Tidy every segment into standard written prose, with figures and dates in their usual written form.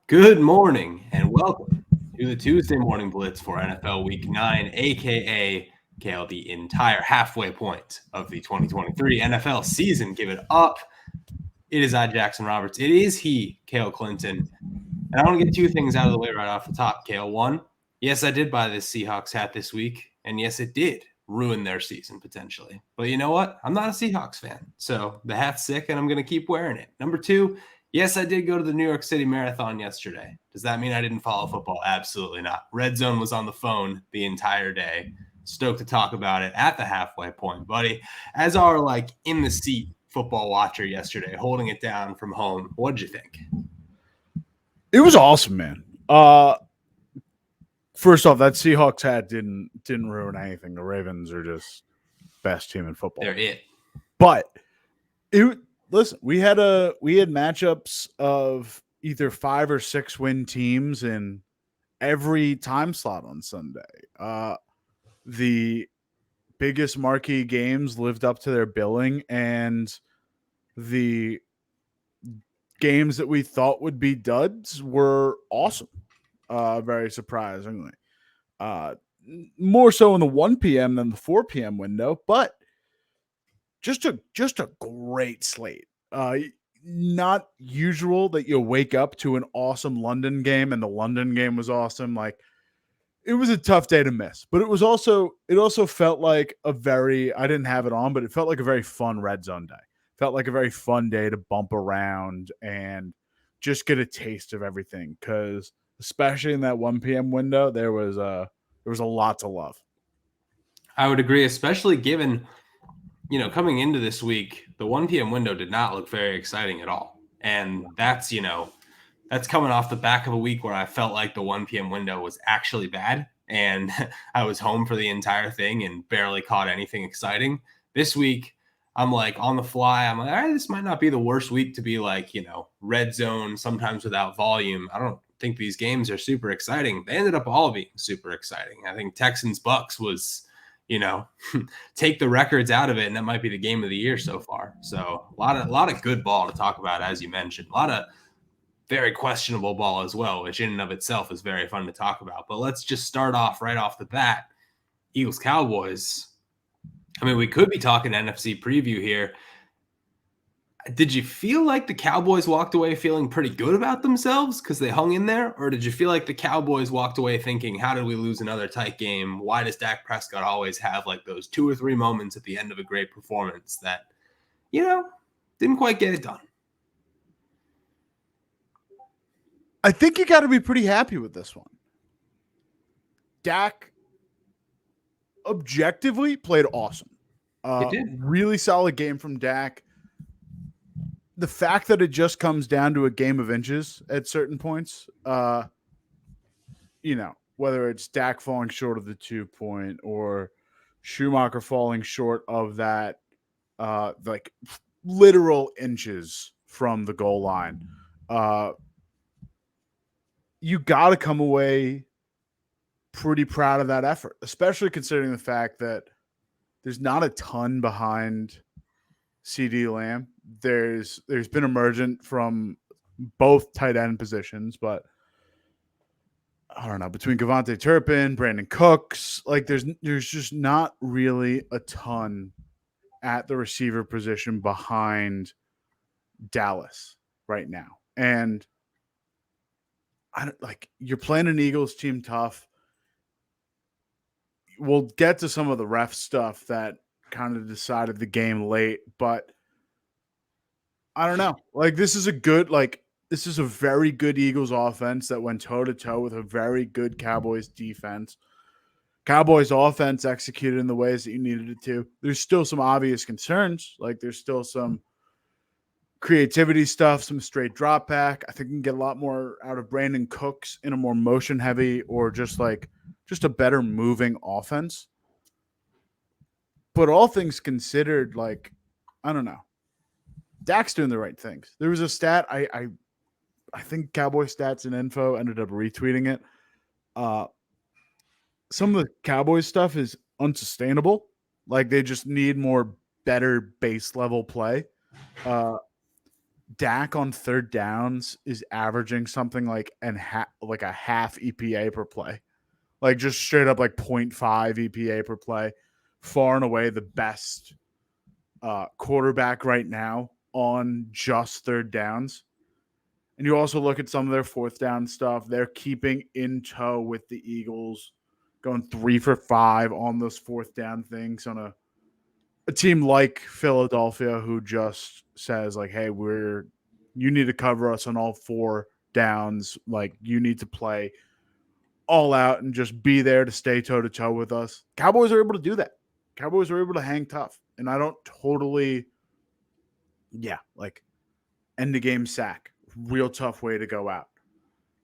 Good morning and welcome to the Tuesday Morning Blitz for NFL Week 9, aka Kale, the entire halfway point of the 2023 NFL season. Give it up. It is I, Jackson Roberts. It is he, Kale Clinton. And I want to get two things out of the way right off the top, Kale. One, yes, I did buy this Seahawks hat this week, and yes, it did ruin their season potentially. But you know what? I'm not a Seahawks fan, so the hat's sick, and I'm going to keep wearing it. Number two, yes, I did go to the New York City Marathon yesterday. Does that mean I didn't follow football? Absolutely not. Red Zone was on the phone the entire day. Stoked to talk about it at the halfway point, buddy. As our in the seat football watcher yesterday, holding it down from home. What'd you think? It was awesome, man. First off, that Seahawks hat didn't ruin anything. The Ravens are just best team in football. They're it. But listen, we had matchups of either 5 or 6 win teams in every time slot on Sunday. The biggest marquee games lived up to their billing, and the games that we thought would be duds were awesome. Very surprisingly. More so in the 1 p.m. than the 4 p.m. window, but just a great slate. Not usual that you wake up to an awesome London game, and the London game was awesome. It was a tough day to miss, but it also felt like I didn't have it on, but it felt like a very fun red zone day. Felt like a very fun day to bump around and just get a taste of everything, because especially in that 1 p.m. window, there was a lot to love. I would agree, especially given, coming into this week, the 1 p.m. window did not look very exciting at all. And that's coming off the back of a week where I felt like the 1 p.m. window was actually bad. And I was home for the entire thing and barely caught anything exciting. This week, I'm on the fly. I'm all right, this might not be the worst week to be red zone, sometimes without volume. I don't think these games are super exciting. They ended up all being super exciting. I think Texans Bucks was, take the records out of it, and that might be the game of the year so far. So a lot of good ball to talk about, as you mentioned. A lot of very questionable ball as well, which in and of itself is very fun to talk about. But let's just start off right off the bat. Eagles-Cowboys. I mean, we could be talking NFC preview here. Did you feel like the Cowboys walked away feeling pretty good about themselves because they hung in there? Or did you feel like the Cowboys walked away thinking, how did we lose another tight game? Why does Dak Prescott always have those 2 or 3 moments at the end of a great performance that, didn't quite get it done? I think you got to be pretty happy with this one. Dak objectively played awesome. Really solid game from Dak. The fact that it just comes down to a game of inches at certain points, whether it's Dak falling short of the 2-point or Schumacher falling short of that, literal inches from the goal line, you got to come away pretty proud of that effort, especially considering the fact that there's not a ton behind CD Lamb. There's been emergent from both tight end positions, but I don't know, between Gavonte Turpin, Brandon Cooks, there's just not really a ton at the receiver position behind Dallas right now. And you're playing an Eagles team tough. We'll get to some of the ref stuff that kind of decided the game late, but I don't know. This is a very good Eagles offense that went toe-to-toe with a very good Cowboys defense. Cowboys offense executed in the ways that you needed it to. There's still some obvious concerns. There's still some creativity stuff, some straight drop back. I think you can get a lot more out of Brandon Cooks in a more motion heavy or just a better moving offense. But all things considered, I don't know. Dak's doing the right things. There was a stat, I think Cowboy Stats and Info ended up retweeting it. Some of the Cowboys stuff is unsustainable. They just need more better base level play. Dak on third downs is averaging something like a half EPA per play. Like just straight up like 0.5 EPA per play. Far and away the best quarterback right now on just third downs. And you also look at some of their fourth down stuff. They're keeping in tow with the Eagles, going 3 for 5 on those fourth down things on a team like Philadelphia who just says like, hey, you need to cover us on all 4 downs. Like you need to play all out and just be there to stay toe to toe with us. Cowboys are able to do that. Cowboys are able to hang tough. And I don't totally, like end the game sack. Real tough way to go out.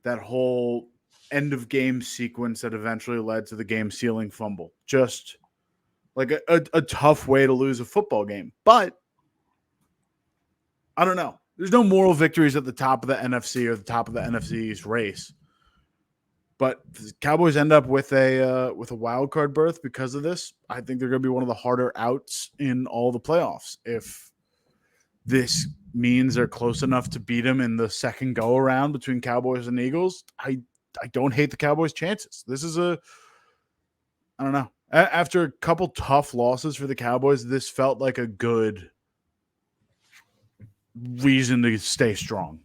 That whole end of game sequence that eventually led to the game sealing fumble. Just like a tough way to lose a football game. But I don't know. There's no moral victories at the top of the NFC or the top of the NFC East race. But the Cowboys end up with a wild card berth because of this. I think they're going to be one of the harder outs in all the playoffs. If this means they're close enough to beat them in the second go around between Cowboys and Eagles, I don't hate the Cowboys' chances. This is I don't know. After a couple tough losses for the Cowboys, this felt like a good reason to stay strong.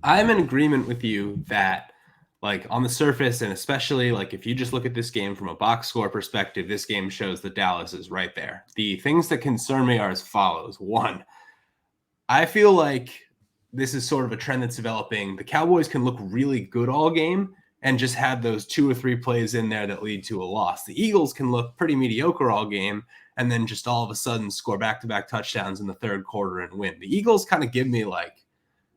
I'm in agreement with you that, like, on the surface, and especially like if you just look at this game from a box score perspective, this game shows that Dallas is right there. The things that concern me are as follows. 1, I feel like this is sort of a trend that's developing. The Cowboys can look really good all game and just have those 2 or 3 plays in there that lead to a loss. The Eagles can look pretty mediocre all game and then just all of a sudden score back-to-back touchdowns in the third quarter and win. The Eagles kind of give me like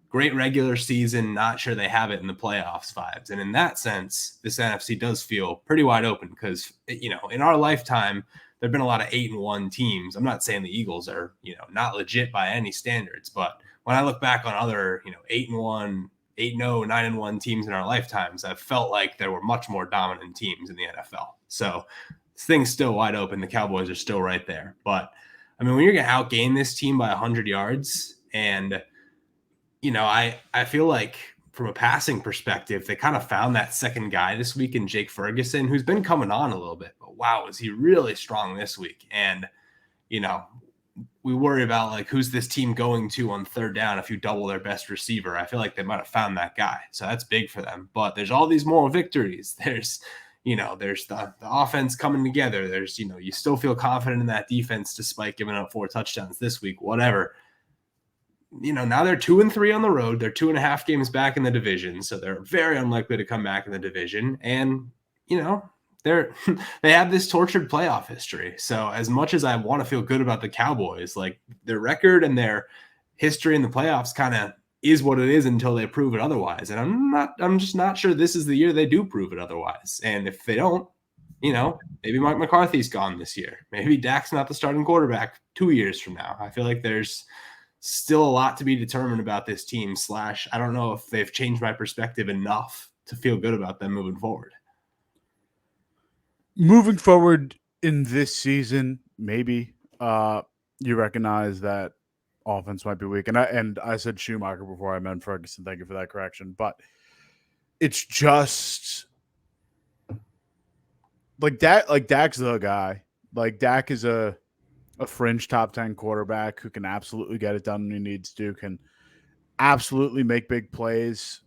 great regular season, not sure they have it in the playoffs vibes. And in that sense, this NFC does feel pretty wide open because, you know, in our lifetime, there have been a lot of 8-1 teams. I'm not saying the Eagles are, you know, not legit by any standards, but when I look back on other, you know, 8-1, 8-0, 9-1 teams in our lifetimes, I've felt like there were much more dominant teams in the NFL. So this thing's still wide open. The Cowboys are still right there. But I mean, when you're going to outgain this team by 100 yards and, you know, I feel like from a passing perspective, they kind of found that second guy this week in Jake Ferguson, who's been coming on a little bit. But wow, is he really strong this week? And, you know, we worry about like who's this team going to on third down if you double their best receiver. I feel like they might have found that guy. So that's big for them. But there's all these moral victories. There's, you know, there's the offense coming together. There's, you know, you still feel confident in that defense despite giving up 4 touchdowns this week, whatever. You know, now they're 2-3 on the road. They're 2.5 games back in the division. So they're very unlikely to come back in the division. And, you know, they have this tortured playoff history. So as much as I want to feel good about the Cowboys, like their record and their history in the playoffs kind of is what it is until they prove it otherwise. And I'm just not sure this is the year they do prove it otherwise. And if they don't, you know, maybe Mike McCarthy's gone this year. Maybe Dak's not the starting quarterback 2 years from now. I feel like there's still a lot to be determined about this team. / I don't know if they've changed my perspective enough to feel good about them moving forward. Moving forward in this season, maybe you recognize that offense might be weak. And I said Schumacher before I meant Ferguson. Thank you for that correction. But it's just like Dak's the guy. Like Dak is a fringe top 10 quarterback who can absolutely get it done when he needs to, can absolutely make big plays.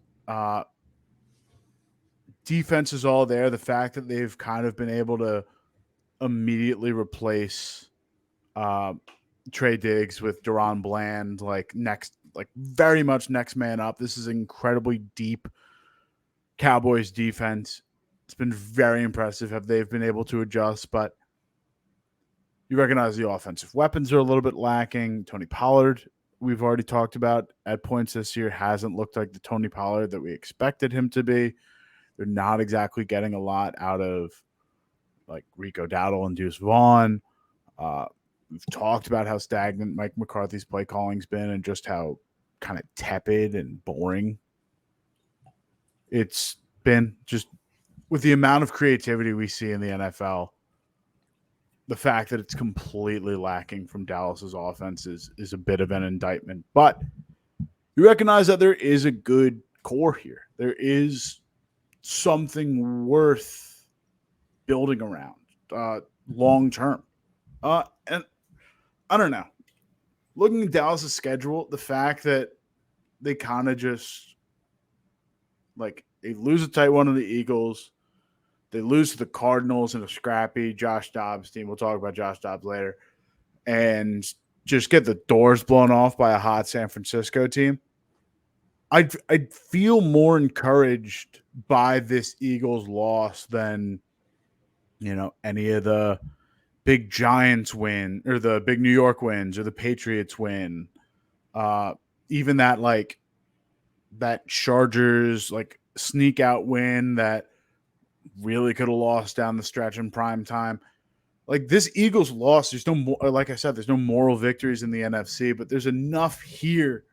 Defense is all there. The fact that they've kind of been able to immediately replace Trey Diggs with Deron Bland, very much next man up. This is incredibly deep Cowboys defense. It's been very impressive how they've been able to adjust, but you recognize the offensive weapons are a little bit lacking. Tony Pollard, we've already talked about at points this year, hasn't looked like the Tony Pollard that we expected him to be. They're not exactly getting a lot out of like Rico Dowdle and Deuce Vaughn. We've talked about how stagnant Mike McCarthy's play calling's been and just how kind of tepid and boring it's been. Just with the amount of creativity we see in the NFL, the fact that it's completely lacking from Dallas's offense is a bit of an indictment. But you recognize that there is a good core here. There is something worth building around long term. And I don't know. Looking at Dallas' schedule, the fact that they kind of just like they lose a tight one to the Eagles, they lose to the Cardinals in a scrappy Josh Dobbs team. We'll talk about Josh Dobbs later, and just get the doors blown off by a hot San Francisco team. I'd feel more encouraged by this Eagles loss than any of the big Giants win or the big New York wins or the Patriots win. Even that Chargers sneak out win that really could have lost down the stretch in prime time. Like this Eagles loss, there's no more, like I said, there's no moral victories in the NFC, but there's enough here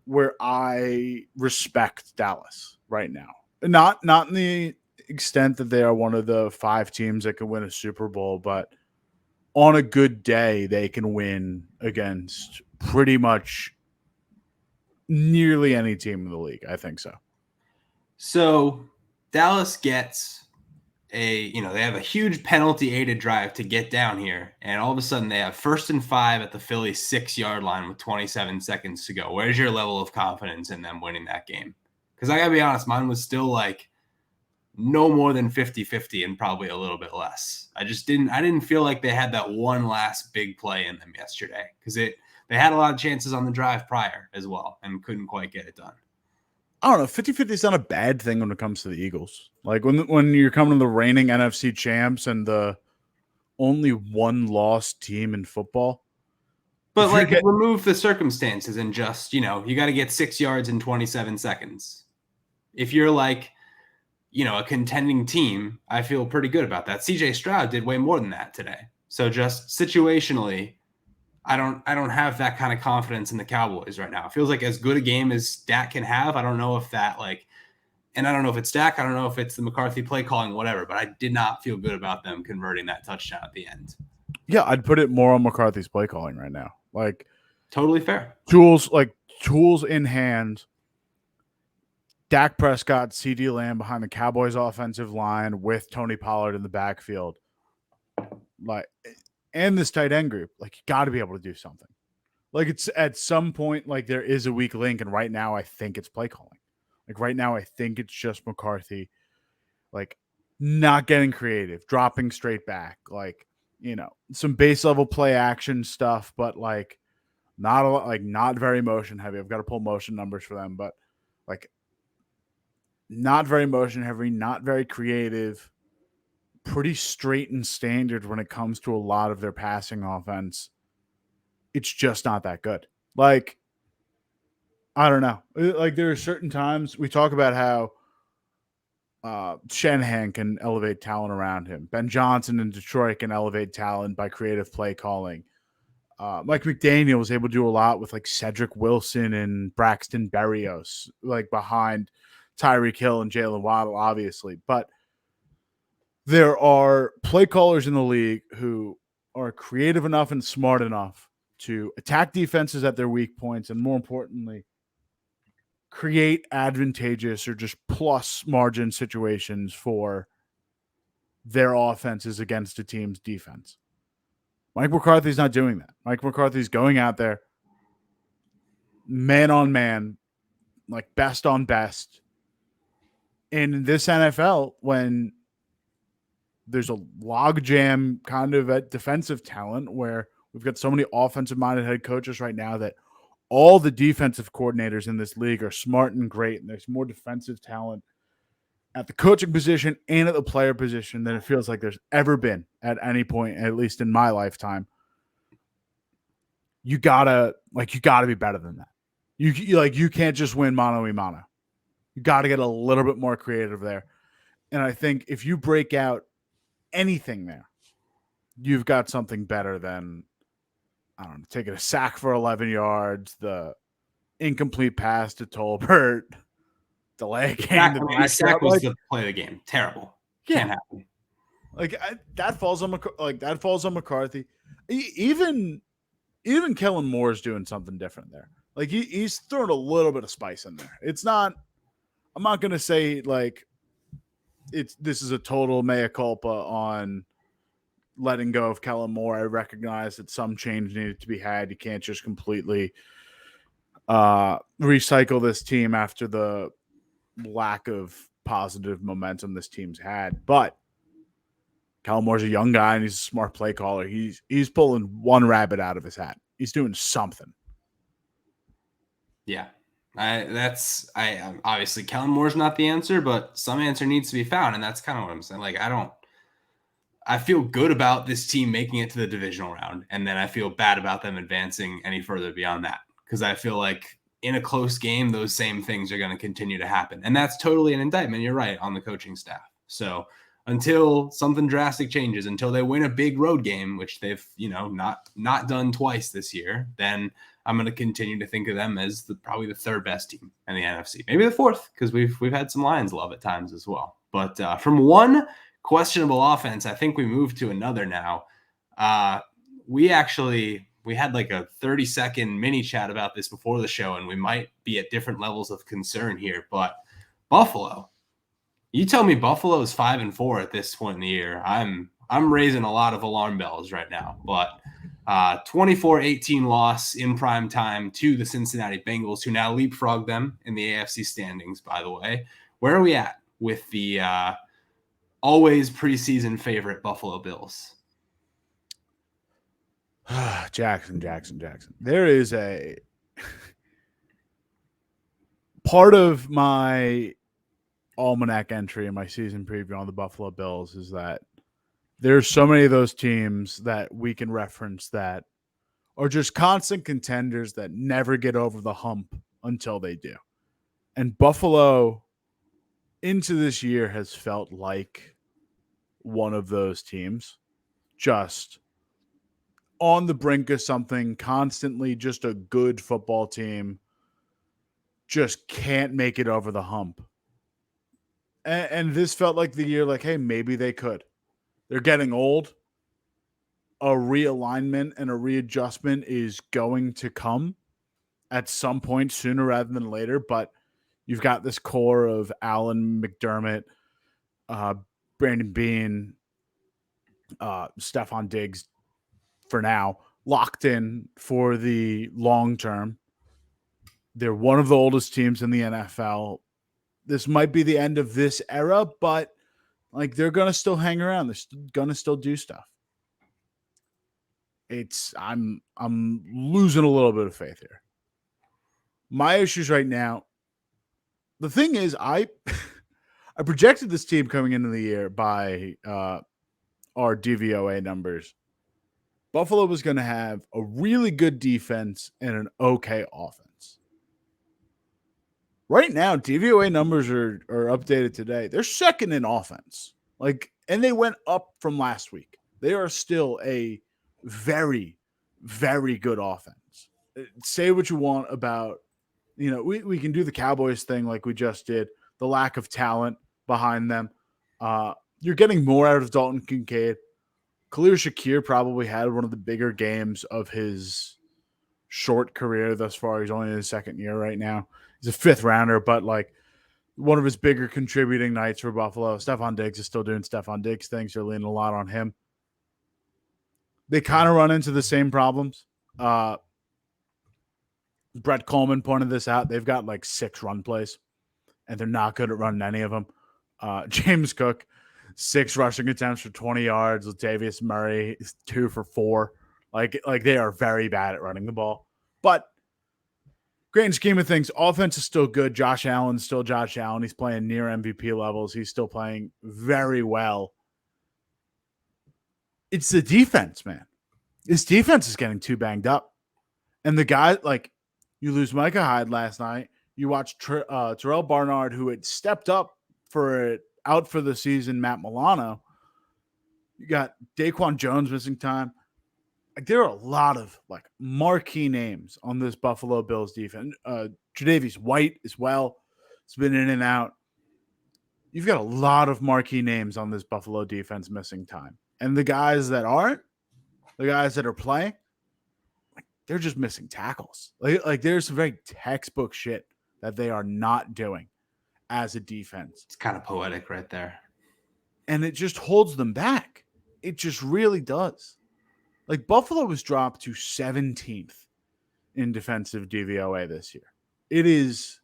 where I respect Dallas right now. Not in the extent that they are one of the 5 teams that can win a Super Bowl, but on a good day, they can win against pretty much nearly any team in the league. I think so. So Dallas gets they have a huge penalty-aided drive to get down here, and all of a sudden they have 1st and 5 at the Philly 6-yard line with 27 seconds to go. Where's your level of confidence in them winning that game? Because I got to be honest, mine was still no more than 50-50 and probably a little bit less. I didn't feel like they had that one last big play in them yesterday because they had a lot of chances on the drive prior as well and couldn't quite get it done. I don't know. 50-50 is not a bad thing when it comes to the Eagles. Like when you're coming to the reigning NFC champs and the only one lost team in football. But remove the circumstances and just, you got to get 6 yards in 27 seconds. If you're a contending team, I feel pretty good about that. CJ Stroud did way more than that today. So just situationally, I don't have that kind of confidence in the Cowboys right now. It feels like as good a game as Dak can have. I don't know if that and I don't know if it's Dak. I don't know if it's the McCarthy play calling, whatever, but I did not feel good about them converting that touchdown at the end. Yeah, I'd put it more on McCarthy's play calling right now. Totally fair. Tools in hand. Dak Prescott, CeeDee Lamb behind the Cowboys offensive line with Tony Pollard in the backfield. And this tight end group, you got to be able to do something. It's at some point, there is a weak link, and right now I think it's play calling. Right now I think it's just McCarthy, not getting creative, dropping straight back, some base level play action stuff, but not a lot, not very motion heavy. I've got to pull motion numbers for them, but not very motion heavy, not very creative. Pretty straight and standard when it comes to a lot of their passing offense. It's just not that good. I don't know. There are certain times we talk about how Shanahan can elevate talent around him. Ben Johnson in Detroit can elevate talent by creative play calling. Mike McDaniel was able to do a lot with Cedric Wilson and Braxton Berrios, behind Tyreek Hill and Jalen Waddle, obviously. But there are play callers in the league who are creative enough and smart enough to attack defenses at their weak points and, more importantly, create advantageous or just plus margin situations for their offenses against a team's defense. Mike McCarthy's not doing that. Mike McCarthy's going out there, man on man, best on best. And in this NFL, when there's a logjam kind of at defensive talent where we've got so many offensive-minded head coaches right now that all the defensive coordinators in this league are smart and great, and there's more defensive talent at the coaching position and at the player position than it feels like there's ever been at any point, at least in my lifetime. You gotta be better than that. You can't just win mano a mano. You got to get a little bit more creative there. And I think if you break out anything there, you've got something better than, I don't know, taking a sack for 11 yards, the incomplete pass to Tolbert, delay a game. The sack was the play of the game. Terrible. Yeah. Can't happen. That falls on McCarthy. Even Kellen Moore is doing something different there. Like he's throwing a little bit of spice in there. It's not. I'm not gonna say like this is a total mea culpa on letting go of Kellen Moore. I recognize that some change needed to be had. You can't just completely recycle this team after the lack of positive momentum this team's had. But Kellen Moore's a young guy and he's a smart play caller. He's pulling one rabbit out of his hat. He's doing something. Yeah. Obviously Kellen Moore's not the answer, but some answer needs to be found. And that's kind of what I'm saying. Like, I feel good about this team making it to the divisional round. And then I feel bad about them advancing any further beyond that. Because I feel like in a close game, those same things are going to continue to happen. And that's totally an indictment. You're right, on the coaching staff. So until something drastic changes, until they win a big road game, which they've, not done twice this year, then I'm going to continue to think of them as probably the third best team in the NFC. Maybe the fourth, because we've had some Lions love at times as well. But from one questionable offense, I think we moved to another now. We had like a 30-second mini chat about this before the show, and we might be at different levels of concern here. But Buffalo, you tell me Buffalo's 5-4 at this point in the year. I'm raising a lot of alarm bells right now. But 24-18 loss in prime time to the Cincinnati Bengals, who now leapfrog them in the AFC standings, by the way. Where are we at with the always preseason favorite Buffalo Bills? Jackson. There is a part of my almanac entry in my season preview on the Buffalo Bills is that there's so many of those teams that we can reference that are just constant contenders that never get over the hump until they do. And Buffalo into this year has felt like one of those teams, just on the brink of something, constantly just a good football team, just can't make it over the hump. And this felt like the year, like, hey, maybe they could. They're getting old. A realignment and a readjustment is going to come at some point sooner rather than later. But you've got this core of Allen, McDermott, Brandon Beane, Stephon Diggs for now, locked in for the long term. They're one of the oldest teams in the NFL. This might be the end of this era, but like they're gonna still hang around. They're gonna still do stuff. I'm losing a little bit of faith here. My issues right now. The thing is, I projected this team coming into the year by our DVOA numbers. Buffalo was going to have a really good defense and an okay offense. Right now, DVOA numbers are updated today. They're second in offense. And they went up from last week. They are still a very, very good offense. Say what you want about, we can do the Cowboys thing like we just did, the lack of talent behind them. You're getting more out of Dalton Kincaid. Khalil Shakir probably had one of the bigger games of his short career thus far. He's only in his second year right now. He's a fifth rounder, but one of his bigger contributing nights for Buffalo. Stephon Diggs is still doing Stephon Diggs things. They're leaning a lot on him. They kind of run into the same problems. Brett Coleman pointed this out. They've got 6 run plays, and they're not good at running any of them. James Cook, 6 rushing attempts for 20 yards. Latavius Murray is 2 for 4. They are very bad at running the ball. But grand scheme of things, offense is still good. Josh Allen's still Josh Allen. He's playing near MVP levels. He's still playing very well. It's the defense, man. This defense is getting too banged up. And the guy, you lose Micah Hyde last night. You watch Terrell Barnard, who had stepped up out for the season, Matt Milano. You got Daquan Jones missing time. There are a lot of marquee names on this Buffalo Bills defense. Tre'Davious White as well. It's been in and out. You've got a lot of marquee names on this Buffalo defense missing time. And the guys that aren't, the guys that are playing, they're just missing tackles. Like there's some very textbook shit that they are not doing as a defense. It's kind of poetic right there. And it just holds them back. It just really does. Like Buffalo was dropped to 17th in defensive DVOA this year. It is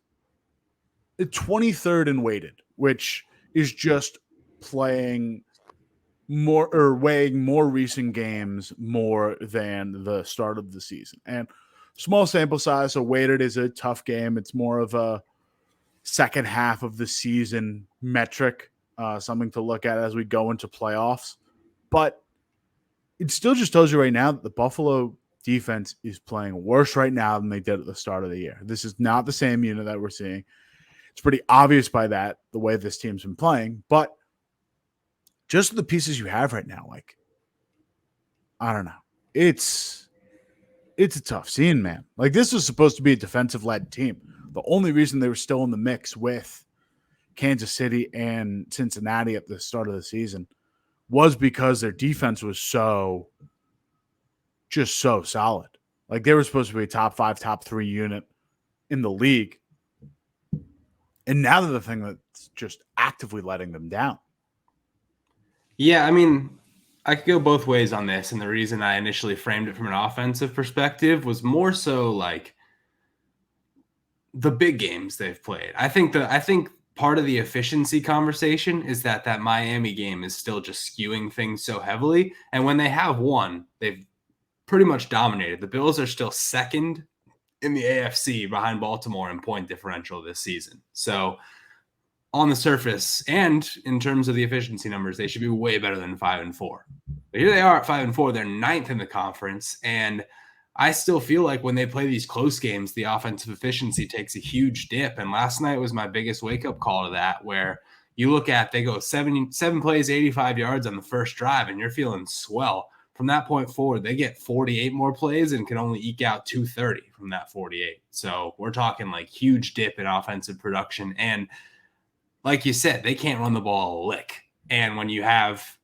23rd in weighted, which is just playing more or weighing more recent games more than the start of the season. And small sample size, so weighted is a tough game. It's more of a second half of the season metric, something to look at as we go into playoffs. But it still just tells you right now that the Buffalo defense is playing worse right now than they did at the start of the year. This is not the same unit that we're seeing. It's pretty obvious by that, the way this team's been playing. But just the pieces you have right now, like, I don't know. It's a tough scene, man. Like, this was supposed to be a defensive-led team. The only reason they were still in the mix with Kansas City and Cincinnati at the start of the season was because their defense was so solid. Like, they were supposed to be a top 5, top 3 unit in the league. And now they're the thing that's just actively letting them down. Yeah, I mean, I could go both ways on this. And the reason I initially framed it from an offensive perspective was more so like the big games they've played. I think part of the efficiency conversation is that Miami game is still just skewing things so heavily. And when they have won, they've pretty much dominated. The Bills are still second in the AFC behind Baltimore in point differential this season. So on the surface and in terms of the efficiency numbers, they should be way better than 5-4. But here they are at 5-4. They're 9th in the conference. And I still feel like when they play these close games, the offensive efficiency takes a huge dip. And last night was my biggest wake-up call to that, where you look at, they go 7 plays, 85 yards on the first drive, and you're feeling swell. From that point forward, they get 48 more plays and can only eke out 230 from that 48. So we're talking like huge dip in offensive production. And like you said, they can't run the ball a lick. And when you have,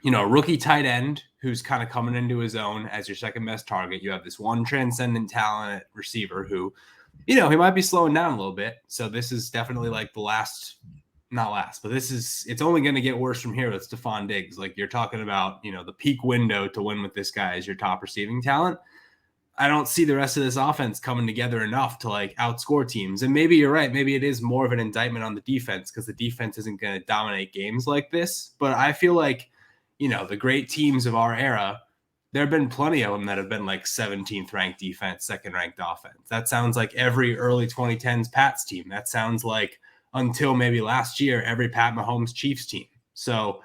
a rookie tight end who's kind of coming into his own as your second best target, you have this one transcendent talent receiver who, he might be slowing down a little bit. So this is definitely like it's only going to get worse from here with Stephon Diggs. Like you're talking about, the peak window to win with this guy as your top receiving talent. I don't see the rest of this offense coming together enough to like outscore teams. And maybe you're right. Maybe it is more of an indictment on the defense because the defense isn't going to dominate games like this. But I feel like, the great teams of our era, there have been plenty of them that have been like 17th ranked defense, 2nd ranked offense. That sounds like every early 2010s Pats team. That sounds like until maybe last year, every Pat Mahomes Chiefs team. So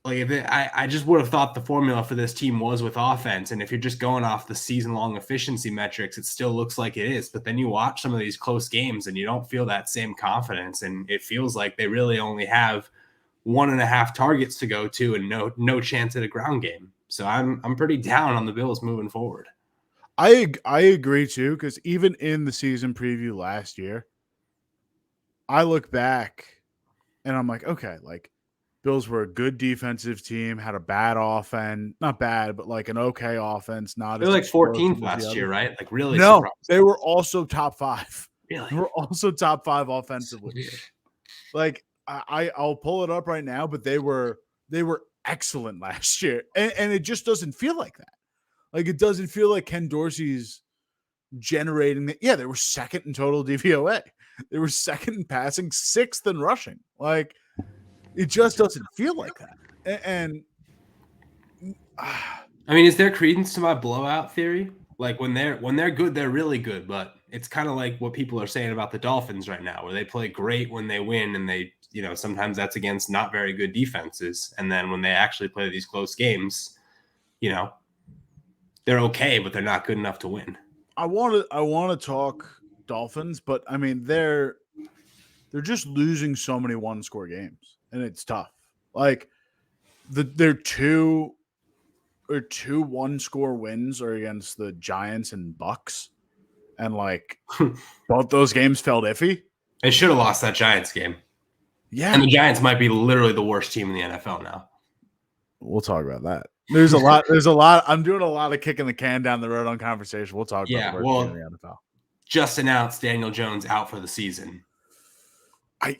like I just would have thought the formula for this team was with offense. And if you're just going off the season-long efficiency metrics, it still looks like it is. But then you watch some of these close games and you don't feel that same confidence. And it feels like they really only have 1.5 targets to go to and no chance at a ground game. So I'm pretty down on the Bills moving forward. I agree too, because even in the season preview last year, I look back and I'm like, okay, like Bills were a good defensive team, had a bad offense, not bad, but like an okay offense. They're like 14th last year, right? Like really? No, surprised. They were also top 5. Really? They were also top 5 offensively. Like I'll pull it up right now, but they were excellent last year, and it just doesn't feel like that. Like it doesn't feel like Ken Dorsey's generating it. Yeah, they were 2nd in total DVOA. They were 2nd in passing, 6th in rushing. Like it just doesn't feel like that. And I mean, is there credence to my blowout theory? Like when they're good, they're really good. But it's kind of like what people are saying about the Dolphins right now, where they play great when they win, and they, sometimes that's against not very good defenses. And then when they actually play these close games, they're okay, but they're not good enough to win. I want to talk Dolphins, but I mean they're just losing so many one-score games, and it's tough. Like their two one-score wins are against the Giants and Bucks, and like both those games felt iffy. They should have lost that Giants game. Yeah, and the Giants might be literally the worst team in the NFL now. We'll talk about that. There's a lot. There's a lot. I'm doing a lot of kicking the can down the road on conversation. We'll talk about the Yeah, worst team in well, the NFL. just announced Daniel Jones out for the season.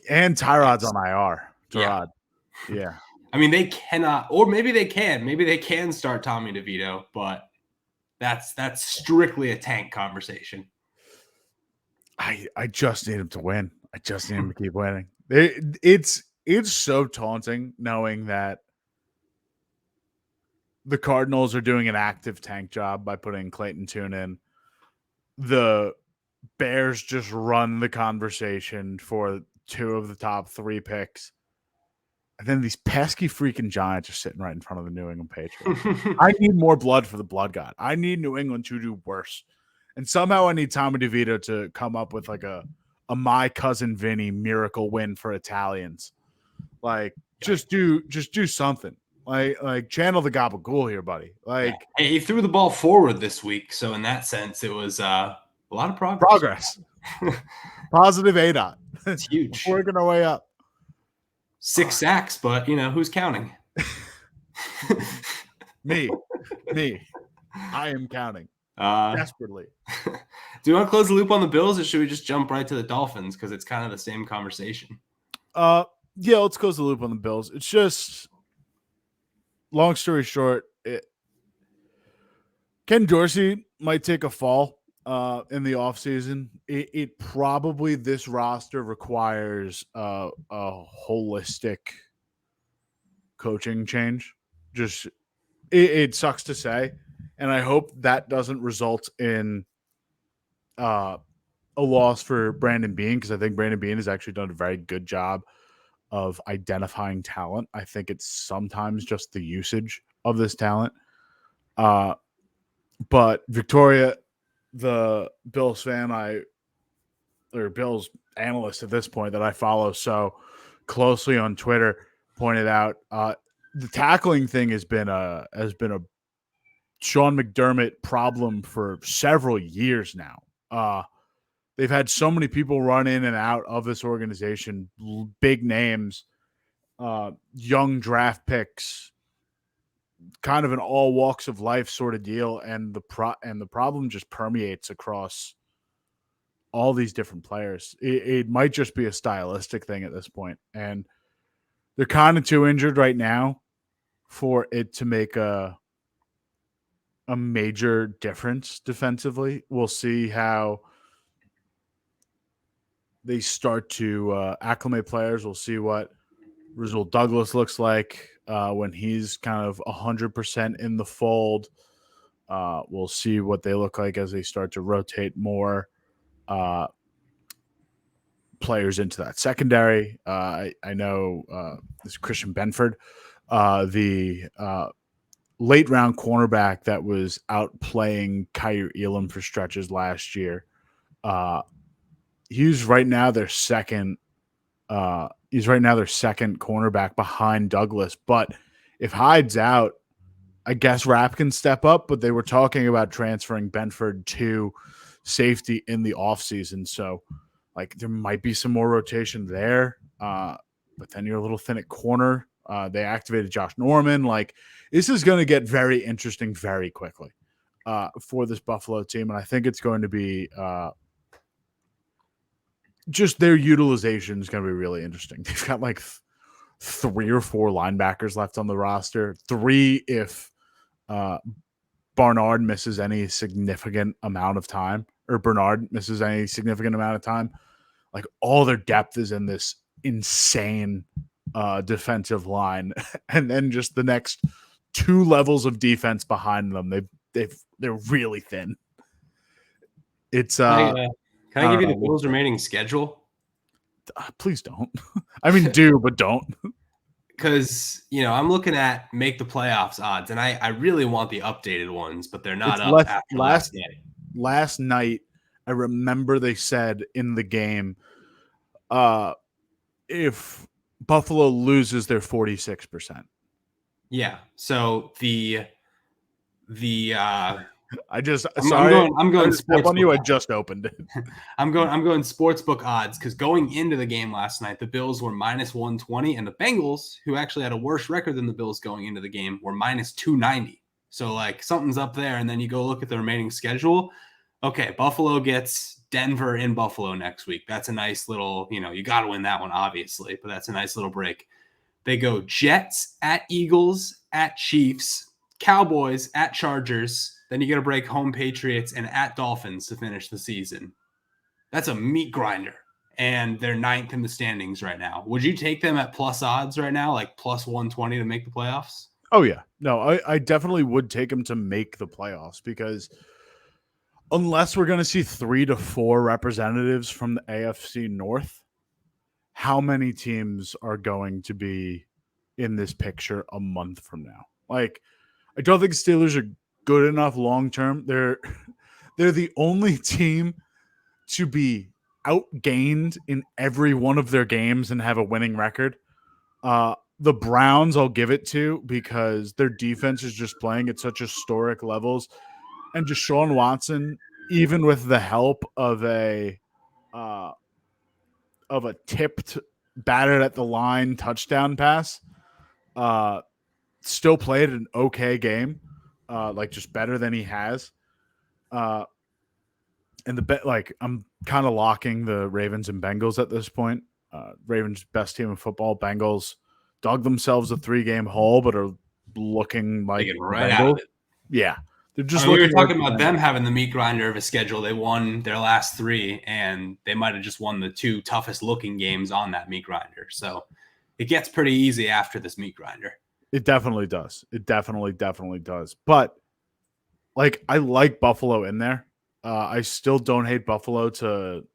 And Tyrod's on IR. Yeah. Tyrod. Yeah. I mean, they cannot, or maybe they can. Maybe they can start Tommy DeVito, but that's strictly a tank conversation. I just need him to win. I just need him to keep winning. It's so taunting knowing that the Cardinals are doing an active tank job by putting Clayton Tune in. The Bears just run the conversation for 2 of the top 3 picks. And then these pesky freaking Giants are sitting right in front of the New England Patriots. I need more blood for the blood god. I need New England to do worse. And somehow I need Tommy DeVito to come up with like a my cousin Vinny miracle win for Italians. Like just do something. Like channel the gabagool here, buddy. Like hey, he threw the ball forward this week, so in that sense, it was a lot of progress. Positive ADOT. It's huge. Working our way up. 6 sacks, but who's counting? Me. I am counting desperately. Do you want to close the loop on the Bills, or should we just jump right to the Dolphins because it's kind of the same conversation? Yeah, let's close the loop on the Bills. It's just, long story short, Ken Dorsey might take a fall in the offseason. It probably, this roster requires a holistic coaching change. Just it sucks to say, and I hope that doesn't result in a loss for Brandon Beane, because I think Brandon Beane has actually done a very good job of identifying talent. I think it's sometimes just the usage of this talent. But Victoria, the Bills fan, or Bills analyst at this point that I follow so closely on Twitter, pointed out the tackling thing has been a Sean McDermott problem for several years now. They've had so many people run in and out of this organization, big names, young draft picks, kind of an all walks of life sort of deal, and the problem just permeates across all these different players. It might just be a stylistic thing at this point, and they're kind of too injured right now for it to make a major difference defensively. We'll see how they start to acclimate players. We'll see what Rasul Douglas looks like when he's kind of 100% in the fold. We'll see what they look like as they start to rotate more players into that secondary. I know this Christian Benford, the late round cornerback that was outplaying Kaiir Elam for stretches last year. He's right now their second. He's right now their second cornerback behind Douglas. But if Hyde's out, I guess Rapp can step up. But they were talking about transferring Benford to safety in the offseason. So, like, there might be some more rotation there. But then you're a little thin at corner. They activated Josh Norman. Like, this is going to get very interesting very quickly for this Buffalo team. And I think it's going to be just their utilization is going to be really interesting. They've got like 3 or 4 linebackers left on the roster. 3 if Barnard misses any significant amount of time, or Bernard misses any significant amount of time. Like, all their depth is in this insane defensive line, and then just the next 2 levels of defense behind them. They're really thin. It's Can I give you the Bills' remaining schedule? Please don't. I mean, do, but don't. Because, I'm looking at make the playoffs odds, and I really want the updated ones, but they're not up after last night. Last night, I remember they said in the game, if Buffalo loses, they're 46%. Yeah. So the I'm going step on you. I odds. just opened it. I'm going sportsbook odds because going into the game last night, the Bills were minus 120, and the Bengals, who actually had a worse record than the Bills going into the game, were minus 290. So like something's up there, and then you go look at the remaining schedule. Okay, Buffalo gets Denver in Buffalo next week. That's a nice little, you got to win that one, obviously, but that's a nice little break. They go Jets at Eagles at Chiefs, Cowboys at Chargers. Then you get to break home Patriots and at Dolphins to finish the season. That's a meat grinder. And they're 9th in the standings right now. Would you take them at plus odds right now, like plus 120 to make the playoffs? Oh, yeah. No, I definitely would take them to make the playoffs because unless we're going to see 3 to 4 representatives from the AFC North, how many teams are going to be in this picture a month from now? Like, I don't think Steelers are good enough long term. They're the only team to be outgained in every one of their games and have a winning record. The Browns, I'll give it to because their defense is just playing at such historic levels, and Deshaun Watson, even with the help of a tipped, batted at the line touchdown pass, still played an okay game, like just better than he has. And I'm kind of locking the Ravens and Bengals at this point. Ravens best team in football. Bengals dug themselves a 3-game hole, but are looking like right out of it. Yeah. They're just we were talking about them having the meat grinder of a schedule. They won their last 3, and they might have just won the 2 toughest looking games on that meat grinder. So it gets pretty easy after this meat grinder. It definitely does. It definitely does. But like, I like Buffalo in there. I still don't hate Buffalo to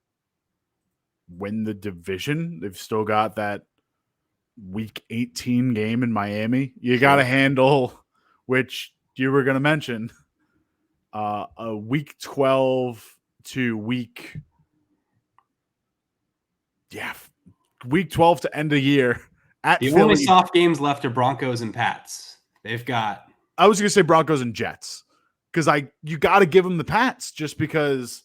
win the division. They've still got that week 18 game in Miami. You got to handle, which you were going to mention, a week 12 to week 12 to end of year at the Philly. Only soft games left are Broncos and Pats. They've got. I was going to say Broncos and Jets because you got to give them the Pats just because,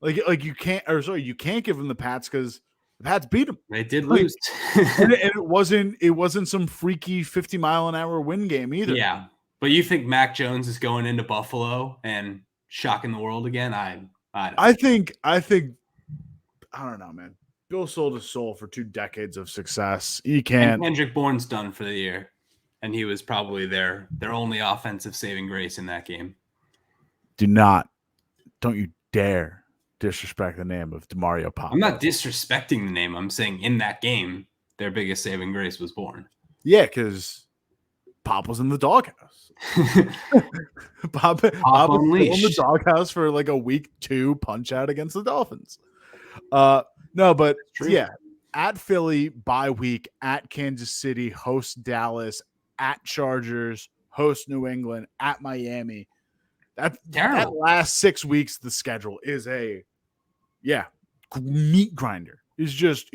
you can't give them the Pats because the Pats beat them. They did lose, and it wasn't some freaky 50-mile-an-hour win game either. Yeah, but you think Mac Jones is going into Buffalo and shocking the world again? I think I don't know, man. Bill sold his soul for 2 decades of success. He can't. And Kendrick Bourne's done for the year, and he was probably their only offensive saving grace in that game. Don't you dare disrespect the name of DeMario Papa. I'm not disrespecting the name. I'm saying in that game, their biggest saving grace was Bourne. Yeah, because Pop was in the doghouse. Pop was in the doghouse for like a week 2 punch out against the Dolphins. No, but yeah, at Philly, bye week, at Kansas City, host Dallas, at Chargers, host New England, at Miami. That last 6 weeks of the schedule is meat grinder. Is just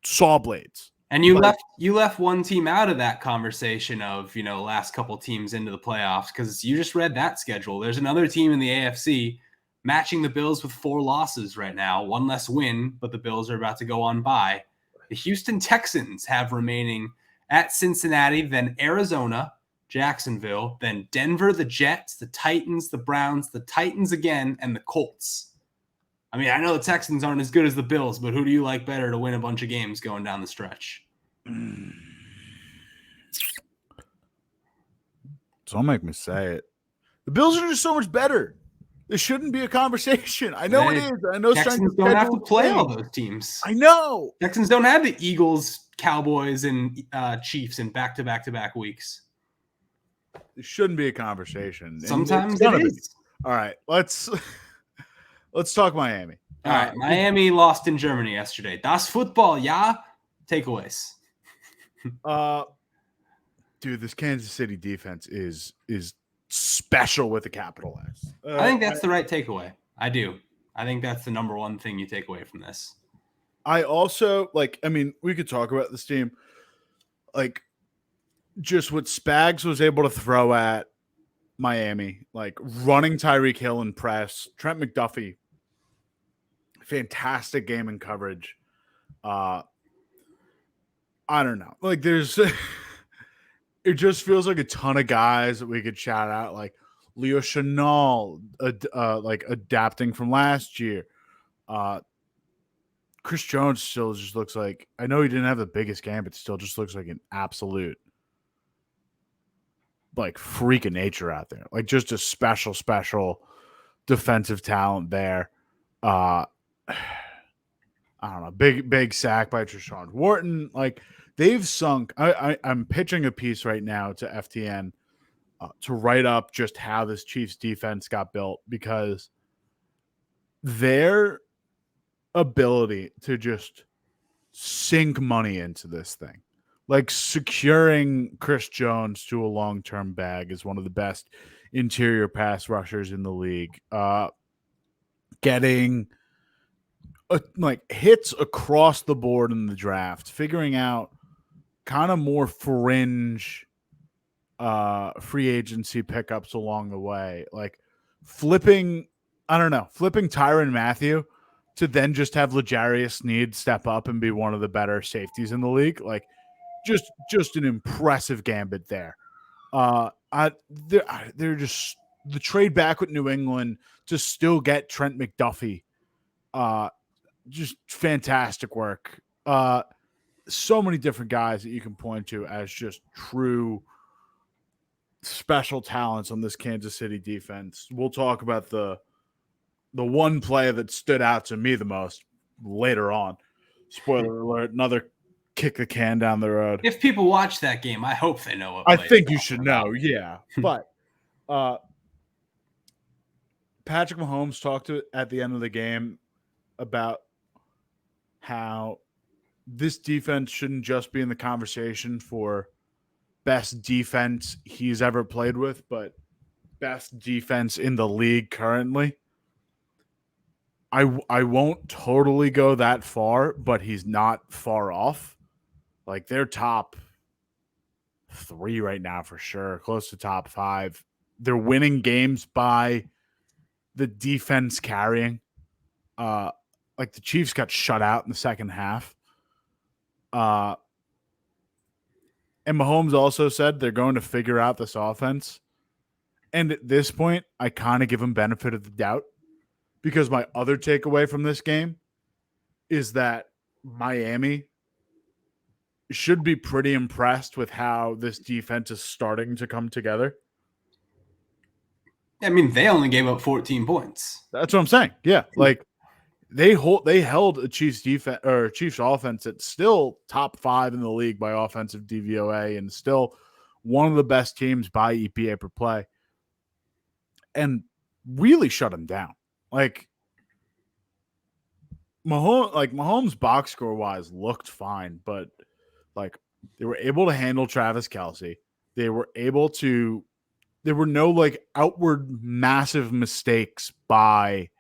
saw blades. And you left one team out of that conversation of, last couple teams into the playoffs because you just read that schedule. There's another team in the AFC matching the Bills with 4 losses right now, 1 less win, but the Bills are about to go on bye. The Houston Texans have remaining at Cincinnati, then Arizona, Jacksonville, then Denver, the Jets, the Titans, the Browns, the Titans again, and the Colts. I mean, I know the Texans aren't as good as the Bills, but who do you like better to win a bunch of games going down the stretch? Don't make me say it. The Bills are just so much better. This shouldn't be a conversation. I know it is. I know Texans don't have to play all those teams. I know. Texans don't have the Eagles, Cowboys, and Chiefs in back-to-back weeks. It shouldn't be a conversation. Sometimes it is. All right, let's talk Miami. All right, Miami lost in Germany yesterday. Das Football, yeah? Takeaways. Dude, this Kansas City defense is special with a capital S. I think that's the right takeaway. I do. I think that's the number one thing you take away from this. I also we could talk about this team. Just what Spags was able to throw at Miami, like running Tyreek Hill in press. Trent McDuffie, fantastic game in coverage. I don't know. Like there's it just feels like a ton of guys that we could shout out, like Leo Chenal, like adapting from last year. Chris Jones still just looks like, I know he didn't have the biggest game, but still just looks like an absolute like freak of nature out there. Like just a special defensive talent there. I don't know, big sack by Treshawn Wharton. Like they've sunk. I'm pitching a piece right now to FTN to write up just how this Chiefs defense got built, because their ability to just sink money into this thing, like securing Chris Jones to a long-term bag, is one of the best interior pass rushers in the league. Getting like hits across the board in the draft, figuring out kind of more fringe free agency pickups along the way, like flipping Tyrann Mathieu to then just have L'Jarius Sneed step up and be one of the better safeties in the league. Like just an impressive gambit there. They're just the trade back with New England to still get Trent McDuffie. Just fantastic work. So many different guys that you can point to as just true special talents on this Kansas City defense. We'll talk about the one play that stood out to me the most later on. Spoiler alert, another kick the can down the road. If people watch that game, I hope they know what I think you should know, yeah. But Patrick Mahomes talked at the end of the game about how this defense shouldn't just be in the conversation for best defense he's ever played with, but best defense in the league currently. I won't totally go that far, but he's not far off. Like they're top 3 right now for sure, close to top 5. They're winning games by the defense carrying. Like the Chiefs got shut out in the second half. And Mahomes also said they're going to figure out this offense. And at this point, I kind of give him benefit of the doubt, because my other takeaway from this game is that Miami should be pretty impressed with how this defense is starting to come together. I mean, they only gave up 14 points. That's what I'm saying. Yeah, like they held a Chiefs defense or Chiefs offense that's still top 5 in the league by offensive DVOA and still one of the best teams by EPA per play, and really shut them down. Like Mahomes box score wise looked fine, but like they were able to handle Travis Kelce. There were no like outward massive mistakes by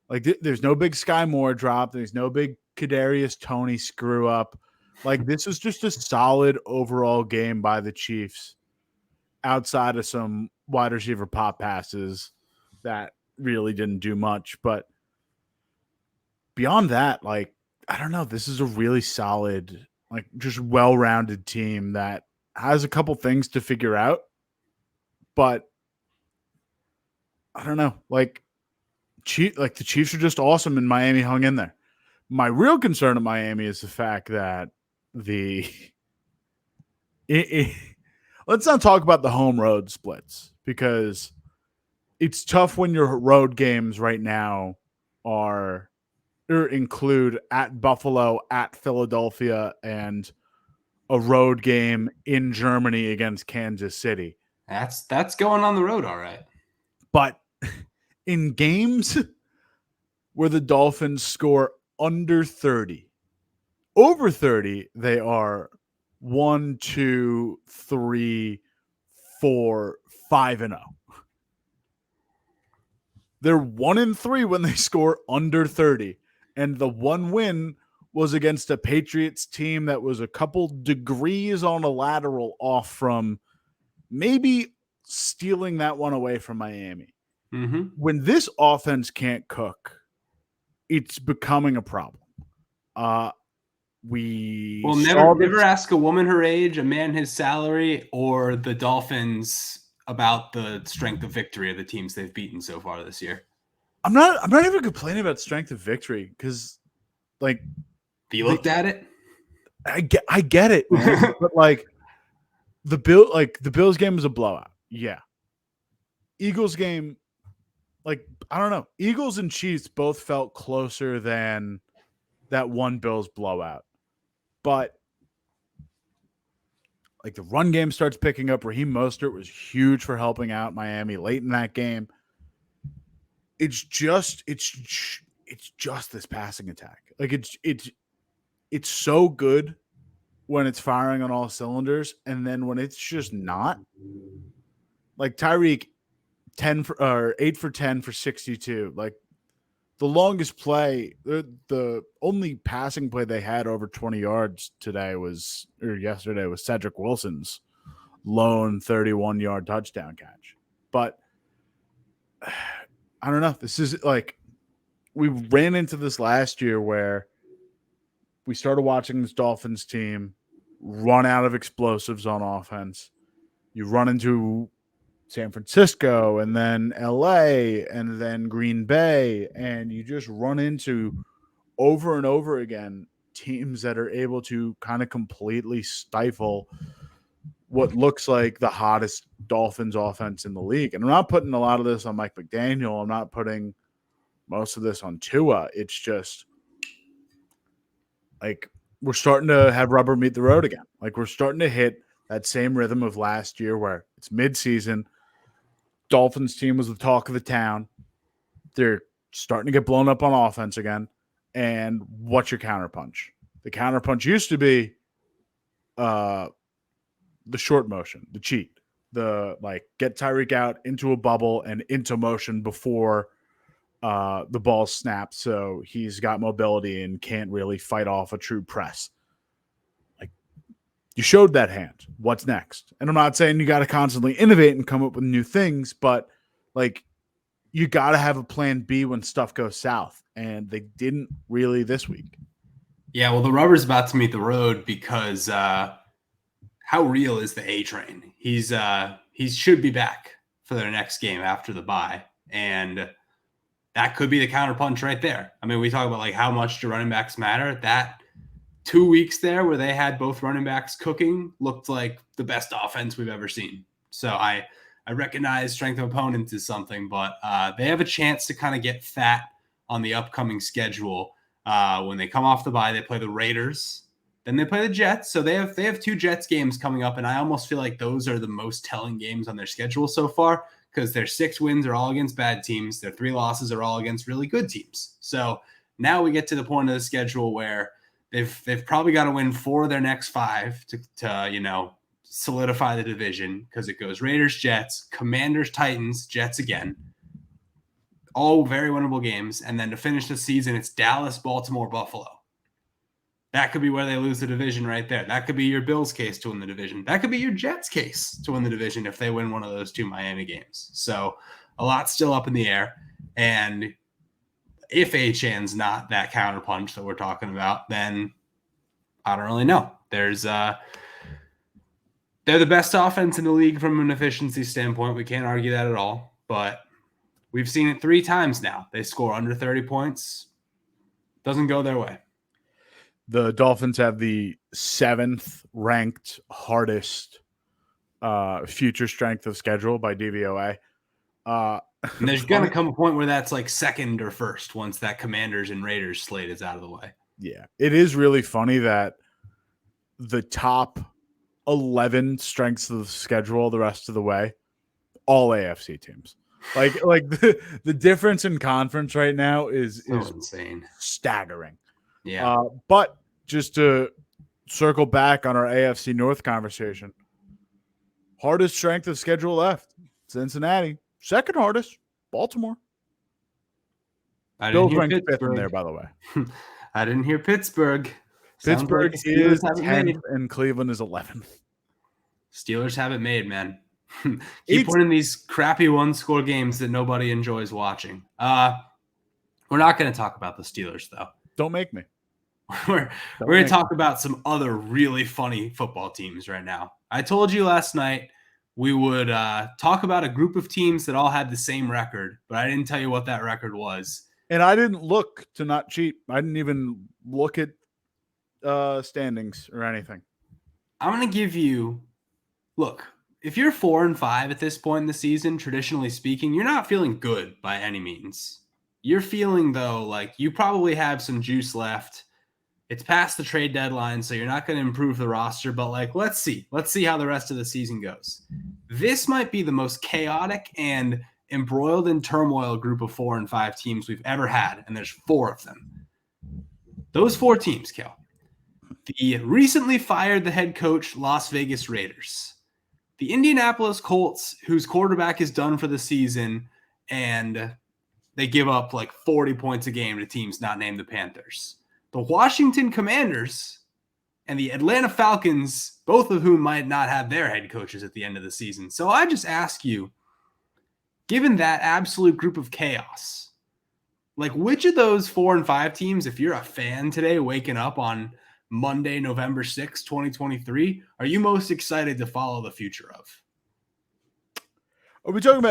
like there's no big Sky Moore drop. There's no big Kadarius Toney screw up. Like this is just a solid overall game by the Chiefs, outside of some wide receiver pop passes that really didn't do much. But beyond that, like, I don't know, this is a really solid, like just well-rounded team that has a couple things to figure out. But I don't know, like the Chiefs are just awesome and Miami hung in there. My real concern at Miami is the fact that let's not talk about the home road splits, because it's tough when your road games right now include at Buffalo, at Philadelphia, and a road game in Germany against Kansas City. That's going on the road, all right. But in games where the Dolphins score under 30, over 30, they are 1, 2, 3, 4, 5-0. They're 1-3 when they score under 30. And the one win was against a Patriots team that was a couple degrees on a lateral off from maybe stealing that one away from Miami. Mm-hmm. When this offense can't cook, it's becoming a problem. We never ask a woman her age, a man his salary, or the Dolphins about the strength of victory of the teams they've beaten so far this year. I'm not even complaining about strength of victory because, like, you looked at it. I get it, man. But like the Bills game was a blowout. Yeah. Eagles game, like, I don't know. Eagles and Chiefs both felt closer than that one Bills blowout. But like the run game starts picking up. Raheem Mostert was huge for helping out Miami late in that game. It's just this passing attack. Like it's so good when it's firing on all cylinders, and then when it's just not, like Tyreek 8 for 10 for 62. Like the longest play, the only passing play they had over 20 yards yesterday was Cedric Wilson's lone 31-yard touchdown catch. But I don't know. This is like we ran into this last year where we started watching this Dolphins team run out of explosives on offense. You run into San Francisco and then LA and then Green Bay, and you just run into over and over again teams that are able to kind of completely stifle what looks like the hottest Dolphins offense in the league. And I'm not putting a lot of this on Mike McDaniel. I'm not putting most of this on Tua. It's just like we're starting to have rubber meet the road again. Like we're starting to hit that same rhythm of last year where it's midseason. Dolphins team was the talk of the town. They're starting to get blown up on offense again. And what's your counterpunch? The counterpunch used to be the short motion, the cheat, the like get Tyreek out into a bubble and into motion before the ball snaps, so he's got mobility and can't really fight off a true press. Like you showed that hand. What's next? And I'm not saying you got to constantly innovate and come up with new things, but like you got to have a plan B when stuff goes south, and they didn't really this week. Yeah, well, the rubber's about to meet the road because how real is the A train? He should be back for their next game after the bye, and that could be the counterpunch right there. I mean, we talk about like how much do running backs matter. That 2 weeks there where they had both running backs cooking looked like the best offense we've ever seen. So I recognize strength of opponents is something, but they have a chance to kind of get fat on the upcoming schedule. When they come off the bye, they play the Raiders, then they play the Jets. So they have 2 Jets games coming up, and I almost feel like those are the most telling games on their schedule so far, because their 6 wins are all against bad teams. Their 3 losses are all against really good teams. So now we get to the point of the schedule where they've probably got to win 4 of their next 5 to solidify the division, because it goes Raiders, Jets, Commanders, Titans, Jets again. All very winnable games. And then to finish the season, it's Dallas, Baltimore, Buffalo. That could be where they lose the division right there. That could be your Bills' case to win the division. That could be your Jets' case to win the division if they win one of those 2 Miami games. So a lot still up in the air. And if Achan's not that counterpunch that we're talking about, then I don't really know. They're the best offense in the league from an efficiency standpoint. We can't argue that at all. But we've seen it 3 times now. They score under 30 points. Doesn't go their way. The Dolphins have the 7th ranked hardest future strength of schedule by DVOA. And there's going to come a point where that's like 2nd or 1st once that Commanders and Raiders slate is out of the way. Yeah. It is really funny that the top 11 strengths of the schedule the rest of the way, all AFC teams. Like the difference in conference right now is insane, staggering. Yeah. But just to circle back on our AFC North conversation, hardest strength of schedule left, Cincinnati. 2nd hardest, Baltimore. Bills ranked 5th in there, by the way. I didn't hear Pittsburgh. Pittsburgh is 10th and Cleveland is 11th. Steelers have it made, man. Keep winning these crappy one-score games that nobody enjoys watching. We're not going to talk about the Steelers, though. Don't make me. We're going to talk about some other really funny football teams right now. I told you last night we would talk about a group of teams that all had the same record, but I didn't tell you what that record was. And I didn't look to not cheat. I didn't even look at standings or anything. I'm going to give you – look, if you're 4-5 at this point in the season, traditionally speaking, you're not feeling good by any means. You're feeling, though, like you probably have some juice left. It's past the trade deadline, so you're not going to improve the roster, but like, let's see how the rest of the season goes. This might be the most chaotic and embroiled in turmoil group of 4-5 teams we've ever had, and there's 4 of them. Those 4 teams, Kel. The recently fired the head coach Las Vegas Raiders, the Indianapolis Colts, whose quarterback is done for the season, and they give up like 40 points a game to teams not named the Panthers. The Washington Commanders and the Atlanta Falcons, both of whom might not have their head coaches at the end of the season. So I just ask you, given that absolute group of chaos, like which of those 4-5 teams, if you're a fan today waking up on Monday, November 6, 2023, are you most excited to follow the future of? Are we talking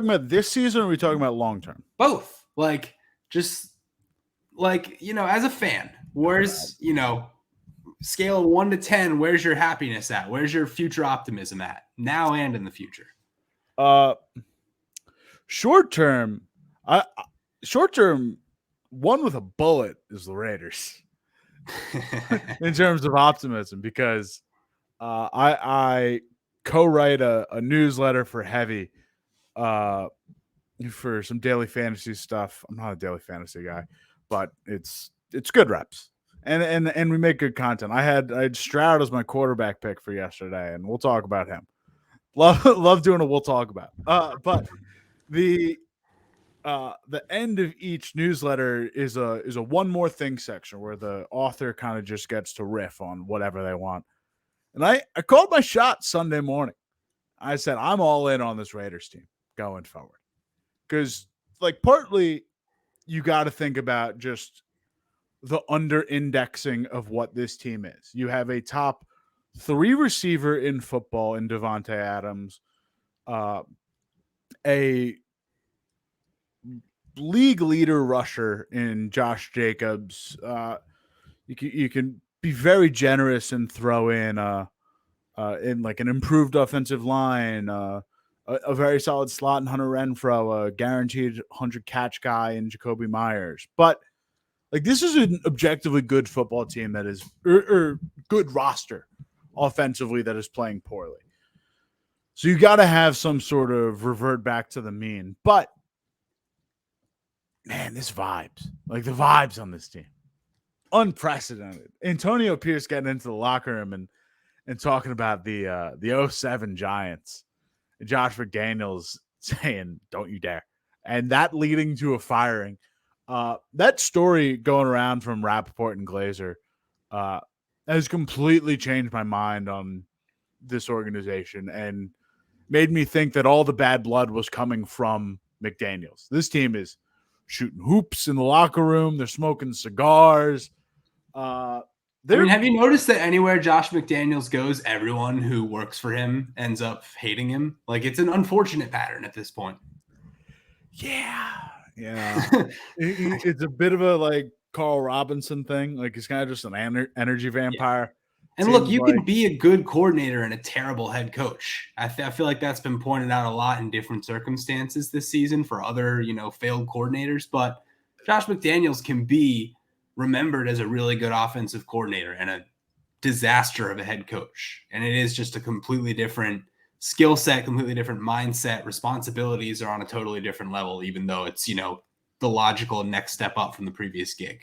about this season or are we talking about long term? Both. Like, just like, as a fan, where's, scale of 1 to 10, where's your happiness at? Where's your future optimism at now and in the future? Short term, one with a bullet is the Raiders in terms of optimism, because I co-write a newsletter for Heavy for some daily fantasy stuff. I'm not a daily fantasy guy, but it's good reps, and we make good content. I had Stroud as my quarterback pick for yesterday, and we'll talk about him. Love doing a we'll talk about. But the end of each newsletter is a one more thing section where the author kind of just gets to riff on whatever they want. And I called my shot Sunday morning. I said, I'm all in on this Raiders team going forward. Because, like, partly you got to think about just the under-indexing of what this team is. You have a top 3 receiver in football in Devontae Adams, a league leader rusher in Josh Jacobs. You can be very generous and throw in like an improved offensive line, a very solid slot in Hunter Renfrow, a guaranteed 100 catch guy in Jacoby Myers. But like, this is an objectively good football team that is or good roster offensively that is playing poorly. So you got to have some sort of revert back to the mean. But man, the vibes on this team, unprecedented. Antonio Pierce getting into the locker room and talking about the 07 Giants, and Josh McDaniels saying, "Don't you dare," and that leading to a firing. That story going around from Rappaport and Glazer has completely changed my mind on this organization and made me think that all the bad blood was coming from McDaniels. This team is shooting hoops in the locker room. They're smoking cigars. Have you noticed that anywhere Josh McDaniels goes, everyone who works for him ends up hating him? Like, it's an unfortunate pattern at this point. Yeah. It's a bit of a like Carl Robinson thing. Like, he's kind of just an energy vampire. Yeah. And look, you can be a good coordinator and a terrible head coach. I feel like that's been pointed out a lot in different circumstances this season for other, failed coordinators. But Josh McDaniels can be remembered as a really good offensive coordinator and a disaster of a head coach. And it is just a completely different skill set, completely different mindset. Responsibilities are on a totally different level, even though it's, the logical next step up from the previous gig.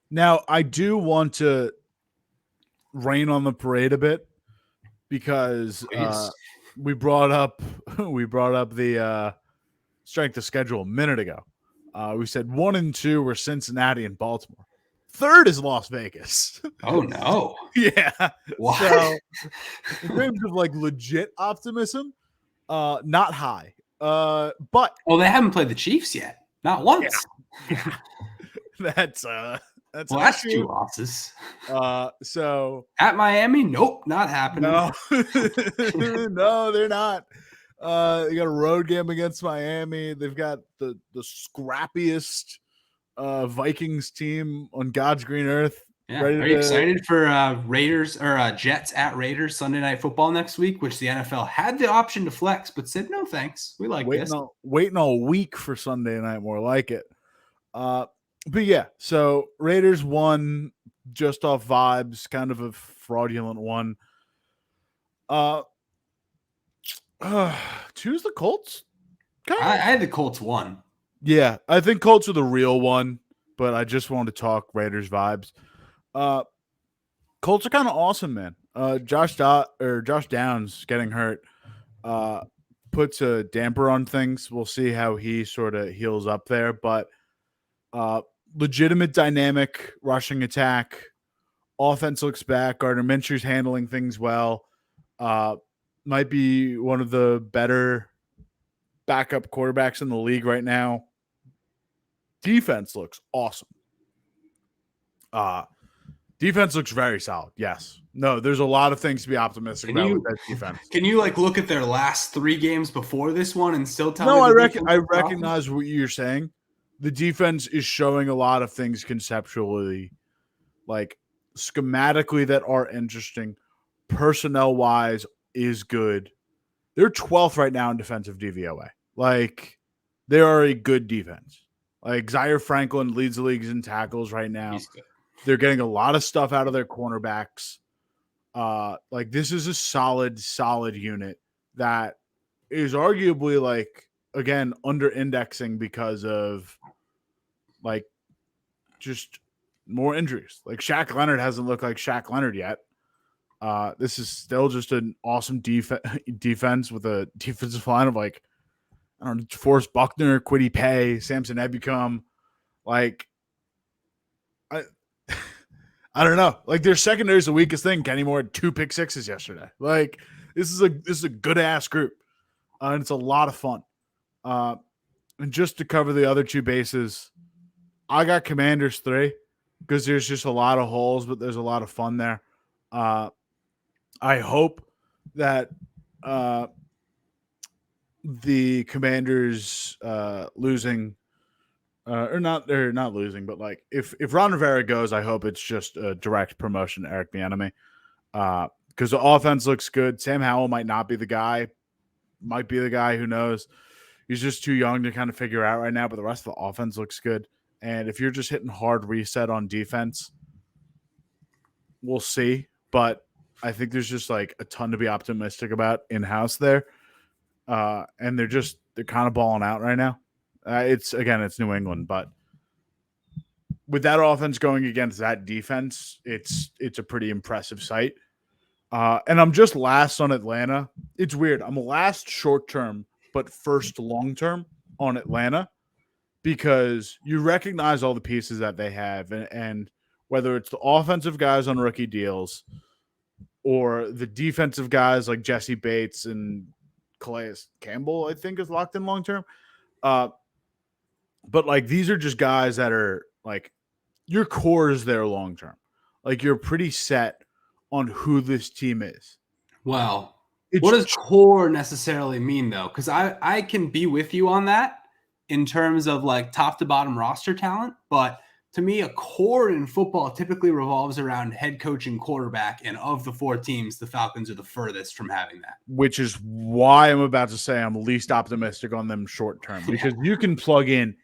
Now, I do want to rain on the parade a bit because we brought up the strength of schedule a minute ago. We said 1 and 2 were Cincinnati and Baltimore. 3rd is Las Vegas. Oh no. Yeah. What? So in terms of like legit optimism, Not high. But Well, they haven't played the Chiefs yet. Not once. yeah, that's Well, an that's issue. 2 losses. So At Miami, nope, not happening. no, no, they're not. They got a road game against Miami. They've got the scrappiest Vikings team on God's green earth. Yeah. Are you excited for Raiders or Jets at Raiders Sunday Night Football next week, which the NFL had the option to flex, but said no thanks. We like this. Waiting all week for Sunday night, more like it. But yeah, so Raiders won just off vibes, kind of a fraudulent one. Choose the Colts. I had the Colts 1. Yeah, I think Colts are the real one, but I just wanted to talk Raiders vibes. Colts are kind of awesome, man. Josh Downs getting hurt puts a damper on things. We'll see how he sort of heals up there, but legitimate dynamic rushing attack. Offense looks back. Gardner Minshew's handling things well. Might be one of the better backup quarterbacks in the league right now. Defense looks awesome. Defense looks very solid. Yes. No, there's a lot of things to be optimistic about with that defense. Can you look at their last 3 games before this one and still tell me? No, I recognize what you're saying. The defense is showing a lot of things conceptually, like schematically, that are interesting. Personnel wise is good. They're 12th right now in defensive DVOA. Like, they are a good defense. Like, Zaire Franklin leads the leagues in tackles right now. They're getting a lot of stuff out of their cornerbacks. Like, this is a solid unit that is arguably, like, again, under indexing because of, like, just more injuries. Like, Shaq Leonard hasn't looked like Shaq Leonard yet. This is still just an awesome defense with a defensive line of, like, I don't know, Forrest Buckner, Kwity Paye, Samson Ebukam. Like, I don't know. Like, their secondary is the weakest thing. Kenny Moore had 2 pick sixes yesterday. Like, this is a good ass group, and it's a lot of fun. And just to cover the other 2 bases, I got Commanders 3 because there's just a lot of holes, but there's a lot of fun there. I hope that the Commanders losing. Or not losing, but like if Ron Rivera goes, I hope it's just a direct promotion to Eric Bieniemy, because the offense looks good. Sam Howell might not be the guy, might be the guy. Who knows? He's just too young to kind of figure out right now. But the rest of the offense looks good. And if you're just hitting hard reset on defense, we'll see. But I think there's just like a ton to be optimistic about in house there, and they're kind of balling out right now. It's New England, but with that offense going against that defense, it's a pretty impressive sight. And I'm just last on Atlanta. It's weird. I'm last short term, but first long term on Atlanta because you recognize all the pieces that they have, and whether it's the offensive guys on rookie deals or the defensive guys like Jesse Bates and Calais Campbell, I think is locked in long term. But like, these are just guys that are like, your core is there long term. Like, you're pretty set on who this team is. Well, what does core necessarily mean though? Because I can be with you on that in terms of like top to bottom roster talent, but to me, a core in football typically revolves around head coach and quarterback, and of the 4 teams, the Falcons are the furthest from having that. Which is why I'm about to say I'm least optimistic on them short term, because you can plug in.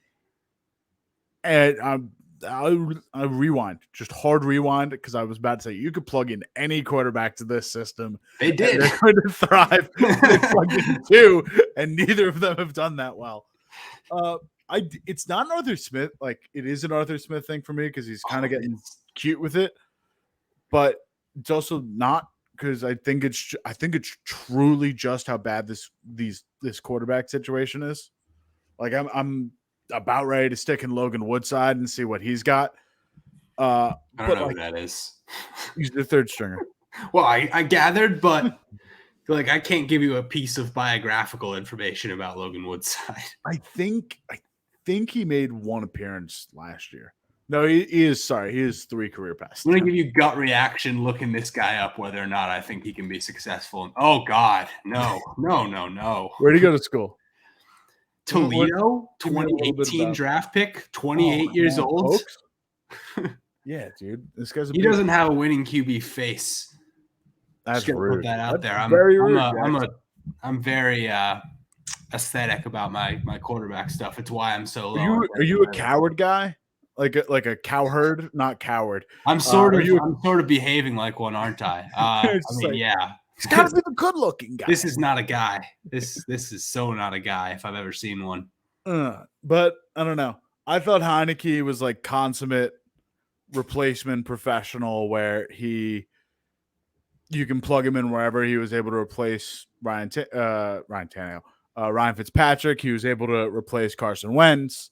And I'll rewind, just hard rewind, because I was about to say you could plug in any quarterback to this system. They did. They're going to thrive. They plugged in 2, and neither of them have done that well. It's not an Arthur Smith. Like, it is an Arthur Smith thing for me because he's kind of getting cute with it, but it's also not, because I think it's truly just how bad this quarterback situation is. Like, I'm about ready to stick in Logan Woodside and see what he's got. I don't know who that is. He's the 3rd stringer. Well, I gathered, but Like, I can't give you a piece of biographical information about Logan Woodside. I think he made one appearance last year. No, he is. Sorry, he is 3 career passes. I'm going to give you gut reaction looking this guy up, whether or not I think he can be successful. Oh, God. No. Where'd he go to school? Toledo, 2018 draft pick, 28 years old. Yeah, dude. This guy's he doesn't have a winning QB face. That's rude. Put that out there. I'm very aesthetic about my quarterback stuff. It's why I'm so low. Are you a coward guy? Like a cowherd, not coward. I'm sort of behaving like one, aren't I? Yeah. He's got to be the good-looking guy. This is not a guy. This is so not a guy if I've ever seen one. But I don't know. I thought Heineke was like consummate replacement professional, where you can plug him in wherever. He was able to replace Ryan Tannehill, Ryan Fitzpatrick. He was able to replace Carson Wentz.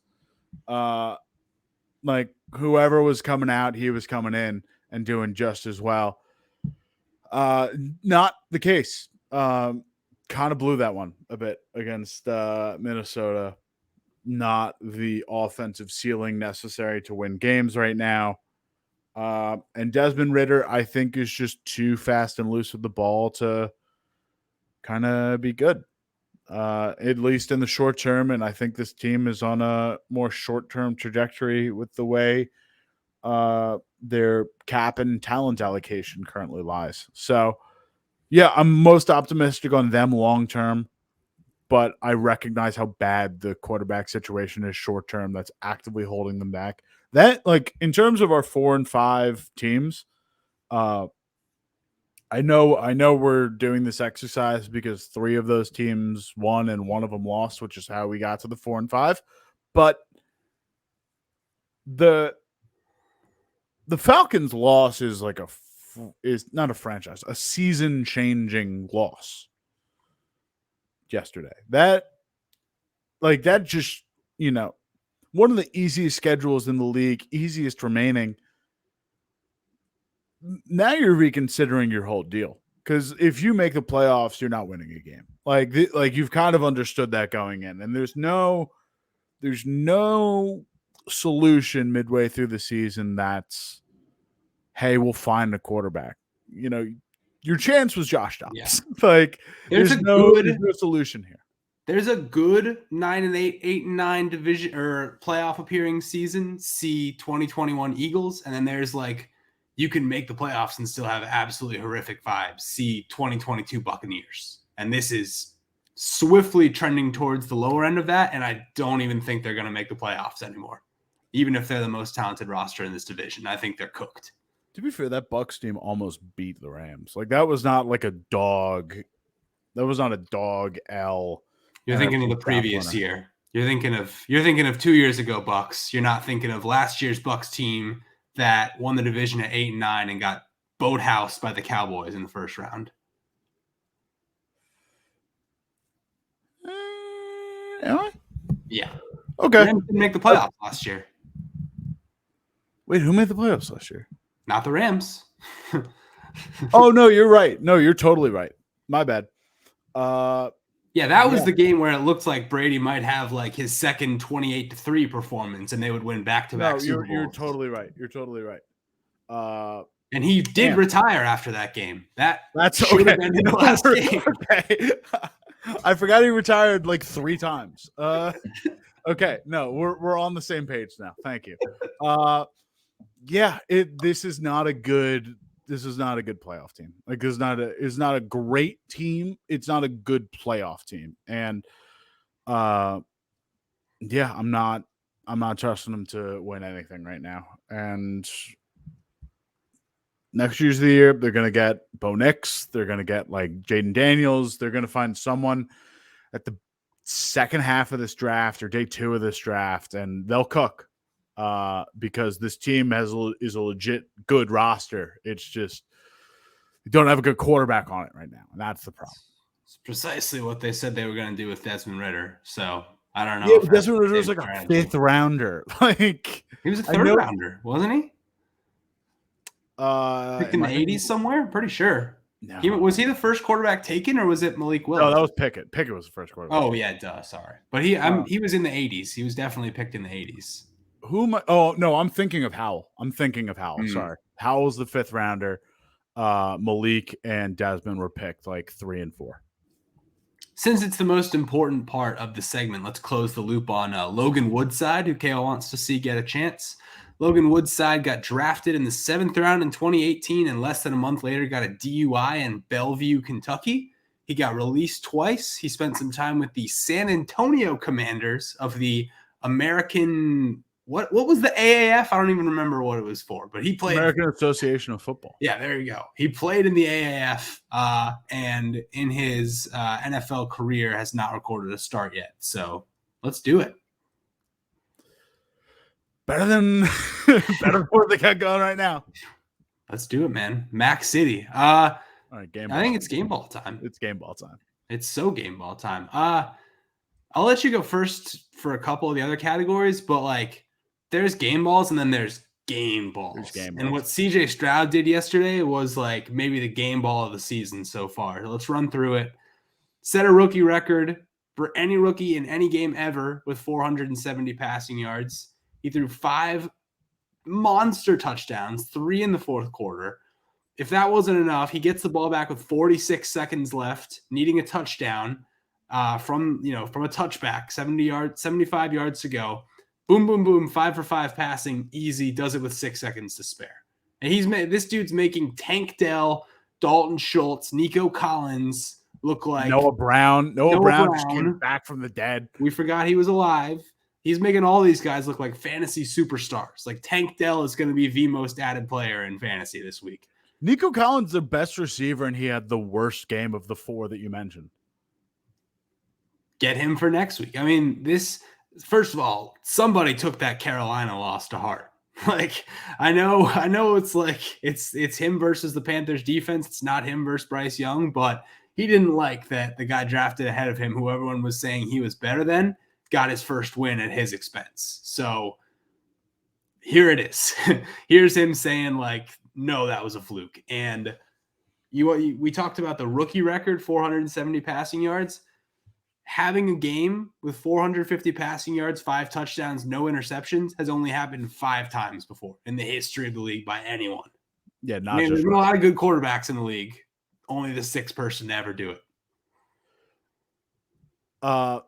Like whoever was coming out, he was coming in and doing just as well. Not the case. Kind of blew that one a bit against Minnesota. Not the offensive ceiling necessary to win games right now. And Desmond Ridder, I think, is just too fast and loose with the ball to kind of be good, at least in the short term. And I think this team is on a more short-term trajectory with the way their cap and talent allocation currently lies. So, yeah, I'm most optimistic on them long-term, but I recognize how bad the quarterback situation is short-term that's actively holding them back. That, like, in terms of our 4 and 5 teams, I know we're doing this exercise because 3 of those teams won and 1 of them lost, which is how we got to the 4 and 5. But the Falcons' loss is like is not a franchise, a season-changing loss yesterday. That just, one of the easiest schedules in the league, easiest remaining. Now you're reconsidering your whole deal, because if you make the playoffs, you're not winning a game. Like you've kind of understood that going in, and there's no solution midway through the season that's, hey, we'll find a quarterback. Your chance was Josh Dobbs. Yeah. Like there's no solution here. There's a good 9-8, 8-9 division or playoff appearing season. See 2021 Eagles, and then there's like you can make the playoffs and still have absolutely horrific vibes. See 2022 Buccaneers, and this is swiftly trending towards the lower end of that. And I don't even think they're going to make the playoffs anymore, even if they're the most talented roster in this division. I think they're cooked. To be fair, that Bucs team almost beat the Rams. Like that was not like a dog. That was not a dog L. You're thinking of the previous year. You're thinking of 2 years ago Bucs. You're not thinking of last year's Bucs team that won the division at 8-9 and got boathoused by the Cowboys in the first round. Yeah. Okay. Rams didn't make the playoffs last year. Wait, who made the playoffs last year? Not the Rams. Oh, no, you're right. No, you're totally right. My bad. Yeah, that was the game where it looked like Brady might have like his second 28-3 performance, and they would win back-to-back. No, you're totally right. You're totally right. And he did retire after that game. That's should have been the last game. Okay. I forgot he retired like 3 times. Okay, no, we're on the same page now. Thank you. Yeah, this is not a good playoff team. Like it's not a great team. It's not a good playoff team. And yeah, I'm not trusting them to win anything right now. And next year's the year they're gonna get Bo Nix, they're gonna get like Jaden Daniels, they're gonna find someone at the second half of this draft or day 2 of this draft, and they'll cook. Because this team is a legit good roster. It's just you don't have a good quarterback on it right now, and that's the problem. It's precisely what they said they were going to do with Desmond Ridder. So I don't know. Yeah, but Desmond Ridder was like a 5th rounder. Like he was a 3rd rounder, wasn't he? In the 80s somewhere. I'm pretty sure. No. Was he the first quarterback taken, or was it Malik Willis? No, that was Pickett. Pickett was the first quarterback. Oh yeah, duh. Sorry, but he was in the 80s. He was definitely picked in the 80s. Who am I? Oh no, I'm thinking of Howell. Sorry, Howell's the 5th rounder. Malik and Desmond were picked like 3 and 4. Since it's the most important part of the segment, let's close the loop on Logan Woodside, who Kale wants to see get a chance. Logan Woodside got drafted in the 7th round in 2018, and less than a month later got a DUI in Bellevue, Kentucky. He got released twice. He spent some time with the San Antonio Commanders of the American, what was the AAF? I don't even remember what it was for, but he played American Association of Football. Yeah, there you go. He played in the AAF, and in his NFL career has not recorded a start yet. So let's do it. Better than what they got going right now. Let's do it, man. Mac City. All right, game ball. I think it's game ball time. It's game ball time. It's so game ball time. I'll let you go first for a couple of the other categories, but like there's game balls and then there's game balls. And what CJ Stroud did yesterday was like maybe the game ball of the season so far. Let's run through it. Set a rookie record for any rookie in any game ever with 470 passing yards. He threw 5 monster touchdowns, 3 in the 4th quarter. If that wasn't enough, he gets the ball back with 46 seconds left, needing a touchdown from a touchback, 75 yards to go. Boom, boom, boom, 5 for 5 passing, easy, does it with 6 seconds to spare. And this dude's making Tank Dell, Dalton Schultz, Nico Collins look like Noah Brown. Noah Brown just came back from the dead. We forgot he was alive. He's making all these guys look like fantasy superstars. Like Tank Dell is going to be the most added player in fantasy this week. Nico Collins, the best receiver, and he had the worst game of the 4 that you mentioned. Get him for next week. I mean, first of all, somebody took that Carolina loss to heart. Like, I know it's like it's him versus the Panthers defense. It's not him versus Bryce Young, but he didn't like that the guy drafted ahead of him, who everyone was saying he was better than, got his first win at his expense. So here it is. Here's him saying like, no, that was a fluke. And we talked about the rookie record, 470 passing yards. Having a game with 450 passing yards, 5 touchdowns, no interceptions has only happened 5 times before in the history of the league by anyone. Yeah, there's been a lot of good quarterbacks in the league. Only the 6th person to ever do it. I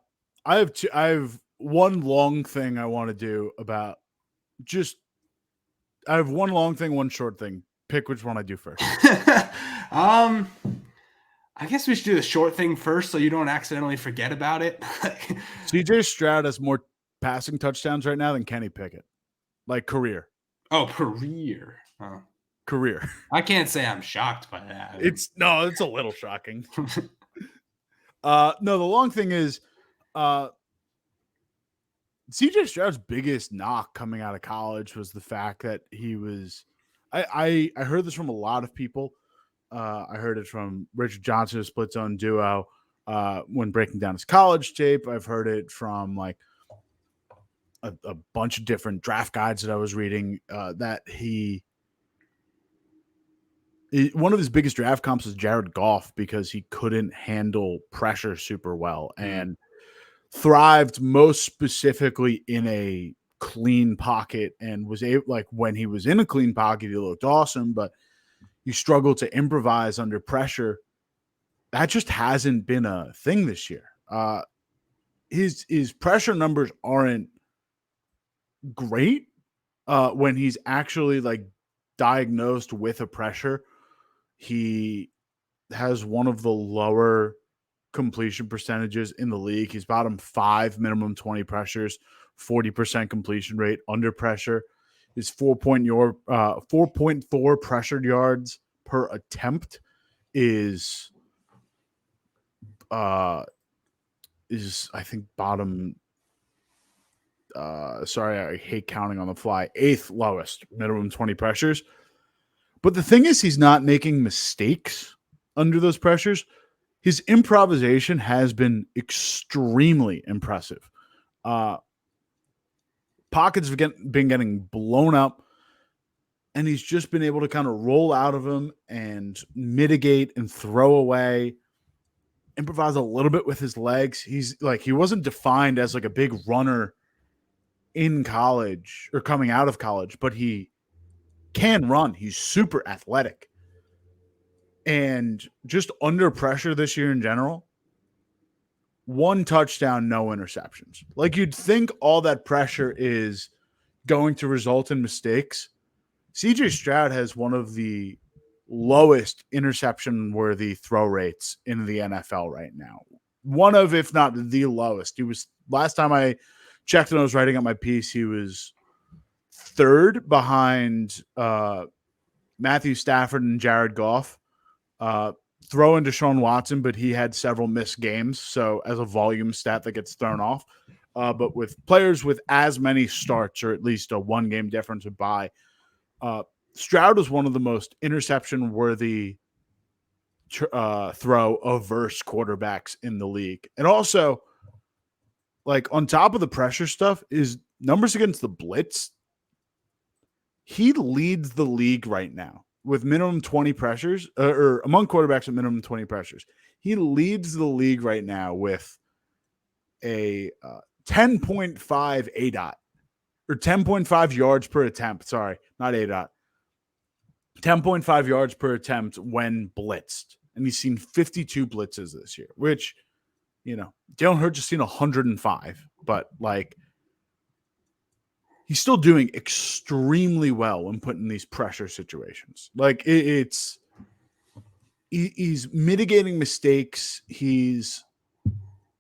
have one long thing I want to do about I have one long thing, one short thing. Pick which one I do first. I guess we should do the short thing first so you don't accidentally forget about it. CJ Stroud has more passing touchdowns right now than Kenny Pickett. Like career. Oh, career. Oh. Career. I can't say I'm shocked by that. It's a little shocking. No, the long thing is CJ Stroud's biggest knock coming out of college was the fact that he was I heard this from a lot of people. I heard it from Richard Johnson, a split zone duo, when breaking down his college tape. I've heard it from like a bunch of different draft guides that I was reading, that one of his biggest draft comps is Jared Goff because he couldn't handle pressure super well and thrived most specifically in a clean pocket and was able, like when he was in a clean pocket, he looked awesome, but you struggle to improvise under pressure. That just hasn't been a thing this year. His pressure numbers aren't great when he's actually like diagnosed with a pressure. He has one of the lower completion percentages in the league. He's bottom 5, minimum 20 pressures, 40% completion rate under pressure. His 4.4 pressured yards per attempt is I think bottom. Sorry, I hate counting on the fly. 8th lowest, minimum 20 pressures. But the thing is, he's not making mistakes under those pressures. His improvisation has been extremely impressive. Pockets have been getting blown up. and he's just been able to kind of roll out of them and mitigate and throw away, improvise a little bit with his legs. He's like, he wasn't defined as like a big runner in college or coming out of college, but he can run. He's super athletic. And just under pressure this year in general, 1 touchdown, no interceptions. Like, you'd think all that pressure is going to result in mistakes. CJ Stroud has one of the lowest interception-worthy throw rates in the NFL right now. One of, if not the lowest. He was, last time I checked and I was writing up my piece, he was 3rd behind Matthew Stafford and Jared Goff. Throw in Deshaun Watson, but he had several missed games. So as a volume stat that gets thrown off. But with players with as many starts, or at least a 1-game difference of bye, Stroud is one of the most interception-worthy throw-averse quarterbacks in the league. And also, like, on top of the pressure stuff, is numbers against the blitz. He leads the league right now with minimum 20 pressures, or among quarterbacks at minimum 20 pressures. He leads the league right now with a 10.5 ADOT, or 10.5 yards per attempt. Sorry, not ADOT. 10.5 yards per attempt when blitzed. And he's seen 52 blitzes this year, which, you know, Jalen Hurts has seen 105, but like, he's still doing extremely well when put in these pressure situations. Like, he's mitigating mistakes. He's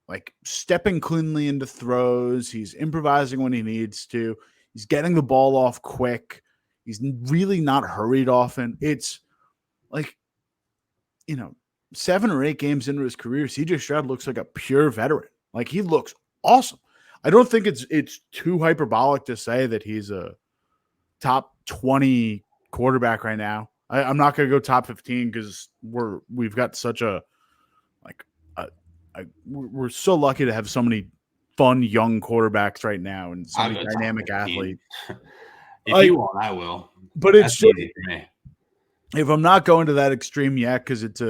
like stepping cleanly into throws. He's improvising when he needs to. He's getting the ball off quick. He's really not hurried often. It's like, you know, 7 or 8 games into his career, CJ Stroud looks like a pure veteran. Like, he looks awesome. I don't think it's too hyperbolic to say that he's a top 20 quarterback right now. I'm not going to go top 15 because we've got such a we're so lucky to have so many fun young quarterbacks right now and so many dynamic athletes. If you want, I will. But it's just, if I'm not going to that extreme yet, because it's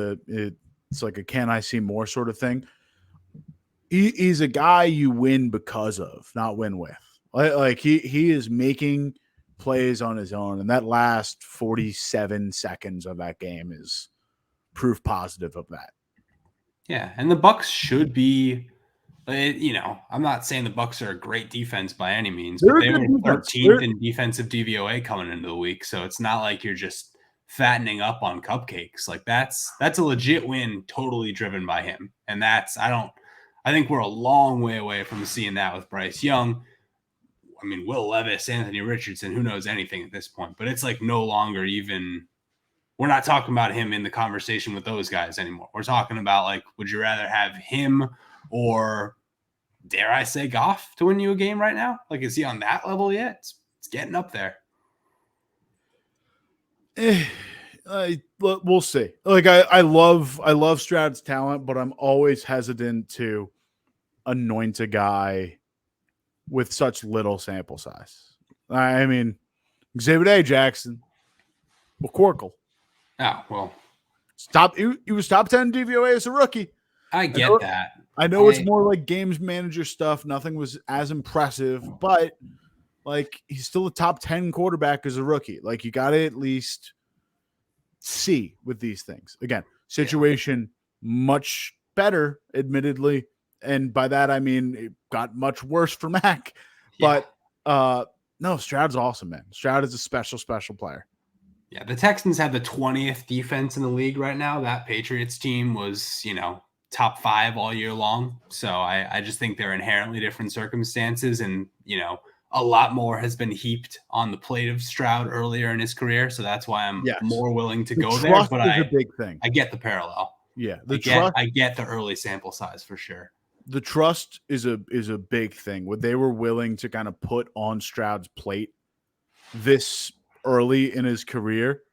like a can I see more sort of thing. He's a guy you win because of, not win with. Like he is making plays on his own, and that last 47 seconds of that game is proof positive of that. Yeah, and the Bucs should be, you know, I'm not saying the Bucs are a great defense by any means, but they were 13th in defensive DVOA coming into the week, so it's not like you're just fattening up on cupcakes. Like, that's a legit win, totally driven by him, and I think we're a long way away from seeing that with Bryce Young. I mean, Will Levis, Anthony Richardson, who knows anything at this point, but it's like no longer even, we're not talking about him in the conversation with those guys anymore. We're talking about, like, would you rather have him or, dare I say, Goff to win you a game right now? Like, is he on that level yet? It's getting up there. We'll see. Like, I love Stroud's talent, but I'm always hesitant to anoint a guy with such little sample size. I mean, Exhibit A, Jackson, McCorkle. Oh, well. He was top 10 DVOA as a rookie. I get that. I know it's more like games manager stuff. Nothing was as impressive, but like, he's still a top 10 quarterback as a rookie. Like, you got to at least see with these things. Again, situation much better, admittedly. And by that, I mean, it got much worse for Mac. Yeah. But no, Stroud's awesome, man. Stroud is a special, special player. Yeah, the Texans have the 20th defense in the league right now. That Patriots team was, you know, top 5 all year long. So I just think they're inherently different circumstances. And, you know, a lot more has been heaped on the plate of Stroud earlier in his career. So that's why I'm more willing to go there. But a big thing. I get the parallel. Yeah. I get the early sample size for sure. The trust is a big thing. What they were willing to kind of put on Stroud's plate this early in his career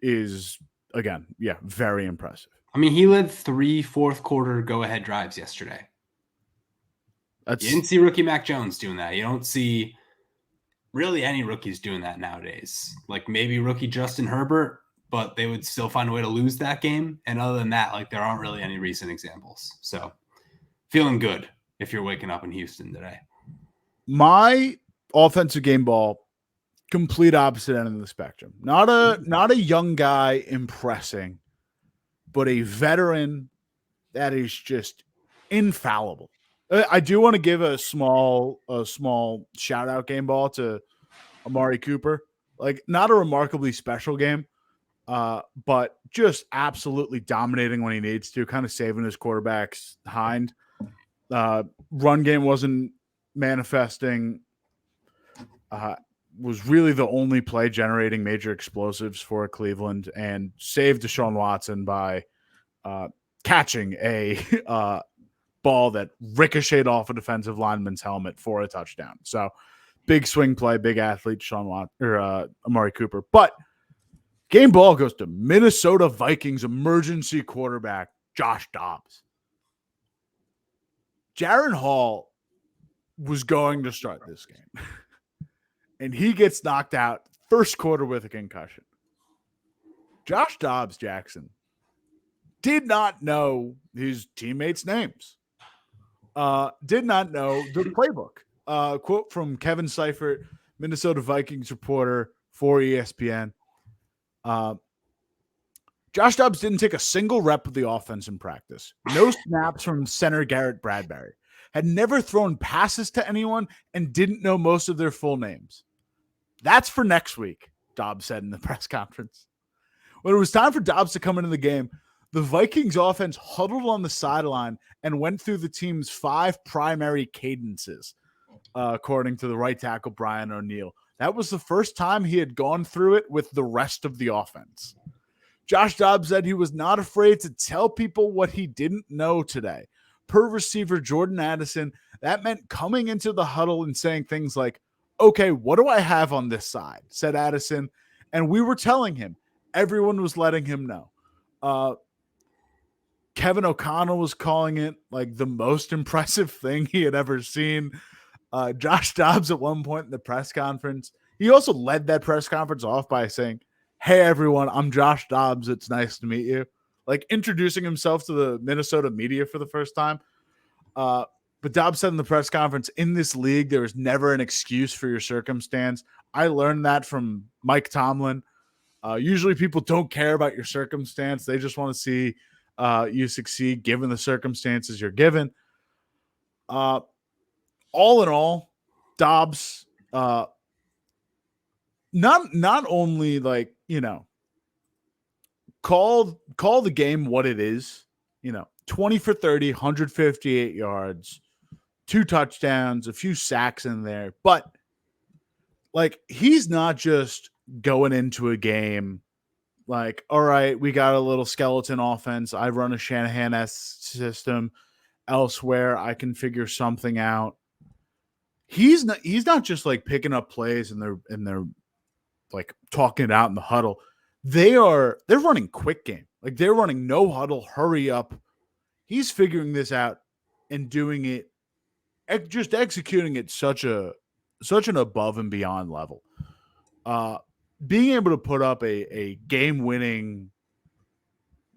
is, again, very impressive. I mean, he led 3 fourth-quarter go-ahead drives yesterday. You didn't see rookie Mac Jones doing that. You don't see really any rookie's doing that nowadays. Like maybe rookie Justin Herbert, but they would still find a way to lose that game. And other than that, like there aren't really any recent examples. So feeling good if you're waking up in Houston today. My offensive game ball, complete opposite end of the spectrum. Not a young guy impressing, but a veteran that is just infallible. I do want to give a small shout out game ball to Amari Cooper. Like not a remarkably special game, but just absolutely dominating when he needs to, kind of saving his quarterback's hind. Run game wasn't manifesting. Was really the only play generating major explosives for Cleveland and saved Deshaun Watson by catching a ball that ricocheted off a defensive lineman's helmet for a touchdown. So big swing play, big athlete, Amari Cooper. But game ball goes to Minnesota Vikings emergency quarterback Josh Dobbs. Jaron Hall was going to start this game. And he gets knocked out first quarter with a concussion. Josh Dobbs, Jackson, did not know his teammates' names. Did not know the playbook. Quote from Kevin Seifert, Minnesota Vikings reporter for ESPN. Josh Dobbs didn't take a single rep of the offense in practice. No snaps from center Garrett Bradbury. Had never thrown passes to anyone and didn't know most of their full names. That's for next week, Dobbs said in the press conference. When it was time for Dobbs to come into the game, the Vikings offense huddled on the sideline and went through the team's 5 primary cadences, according to the right tackle Brian O'Neill. That was the first time he had gone through it with the rest of the offense. Josh Dobbs said he was not afraid to tell people what he didn't know today. Per receiver Jordan Addison, that meant coming into the huddle and saying things like, "Okay, what do I have on this side?" said Addison. And we were telling him. Everyone was letting him know. Kevin O'Connell was calling it like the most impressive thing he had ever seen. Josh Dobbs at one point in the press conference, he also led that press conference off by saying, "Hey, everyone, I'm Josh Dobbs. It's nice to meet you." Like introducing himself to the Minnesota media for the first time. But Dobbs said in the press conference, in this league, there is never an excuse for your circumstance. I learned that from Mike Tomlin. Usually people don't care about your circumstance. They just want to see you succeed given the circumstances you're given. All in all, Dobbs not only like, call the game what it is, 20 for 30, 158 yards, 2 touchdowns, a few sacks in there. But, like, he's not just going into a game like, all right, we got a little skeleton offense. I run a Shanahan-esque system elsewhere. I can figure something out. He's not just, like, picking up plays and they're like, talking it out in the huddle. They're running quick game. Like, they're running no huddle, hurry up. He's figuring this out and doing it, just executing at such an above and beyond level. Being able to put up a game-winning,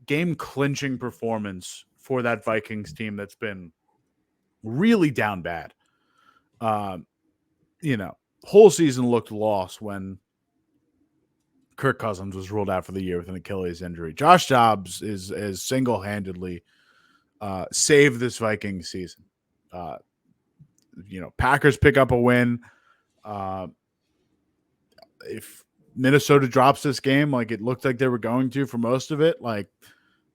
game-clinching performance for that Vikings team that's been really down bad. Whole season looked lost when Kirk Cousins was ruled out for the year with an Achilles injury. Josh Dobbs is single-handedly saved this Vikings season. Packers pick up a win. If Minnesota drops this game like it looked like they were going to for most of it, like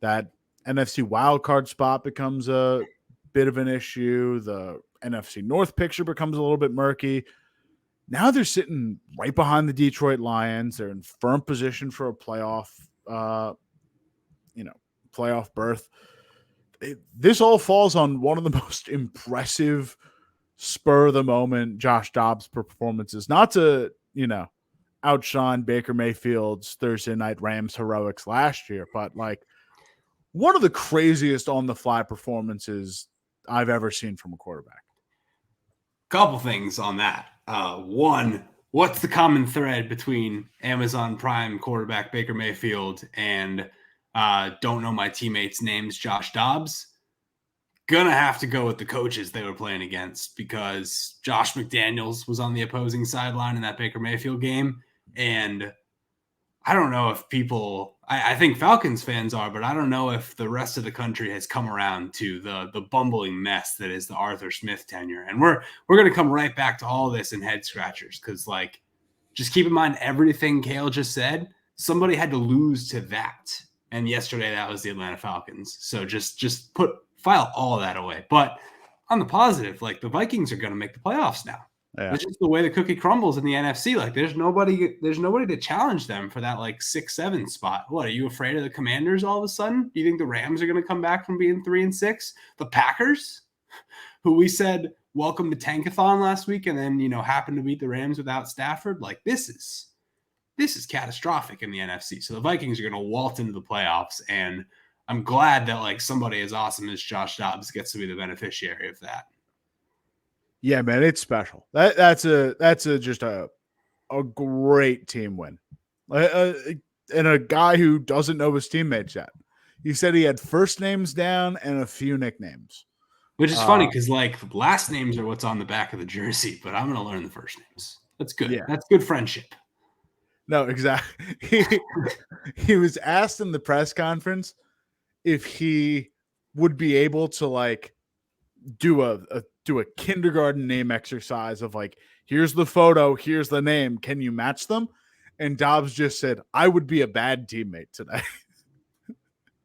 that NFC wildcard spot becomes a bit of an issue. The NFC North picture becomes a little bit murky. Now they're sitting right behind the Detroit Lions. They're in firm position for a playoff berth. This all falls on one of the most impressive spur of the moment Josh Dobbs performances. Not to, outshine Baker Mayfield's Thursday night Rams heroics last year, but like one of the craziest on the fly performances I've ever seen from a quarterback. Couple things on that. One, what's the common thread between Amazon Prime quarterback Baker Mayfield and don't know my teammates' names, Josh Dobbs? Gonna have to go with the coaches they were playing against, because Josh McDaniels was on the opposing sideline in that Baker Mayfield game. And I don't know if I think Falcons fans are, but I don't know if the rest of the country has come around to the bumbling mess that is the Arthur Smith tenure. And we're going to come right back to all this in head scratchers, because like, just keep in mind everything Kale just said. Somebody had to lose to that. And yesterday that was the Atlanta Falcons. So just file all of that away. But on the positive, like, the Vikings are going to make the playoffs now. Yeah. It's just the way the cookie crumbles in the NFC. Like, there's nobody to challenge them for that like 6-7 spot. What, are you afraid of the Commanders all of a sudden? Do you think the Rams are going to come back from being 3-6? The Packers, who we said welcome to Tankathon last week, and then happened to beat the Rams without Stafford. Like, this is catastrophic in the NFC. So the Vikings are going to waltz into the playoffs, and I'm glad that like somebody as awesome as Josh Dobbs gets to be the beneficiary of that. Yeah, man, it's special. That's just a great team win, and a guy who doesn't know his teammates yet. He said he had first names down and a few nicknames, which is funny because like last names are what's on the back of the jersey, but I'm going to learn the first names. That's good. Yeah. That's good friendship. No, exactly. He was asked in the press conference if he would be able to like do a kindergarten name exercise of like, here's the photo, here's the name, can you match them? And Dobbs just said, I would be a bad teammate today.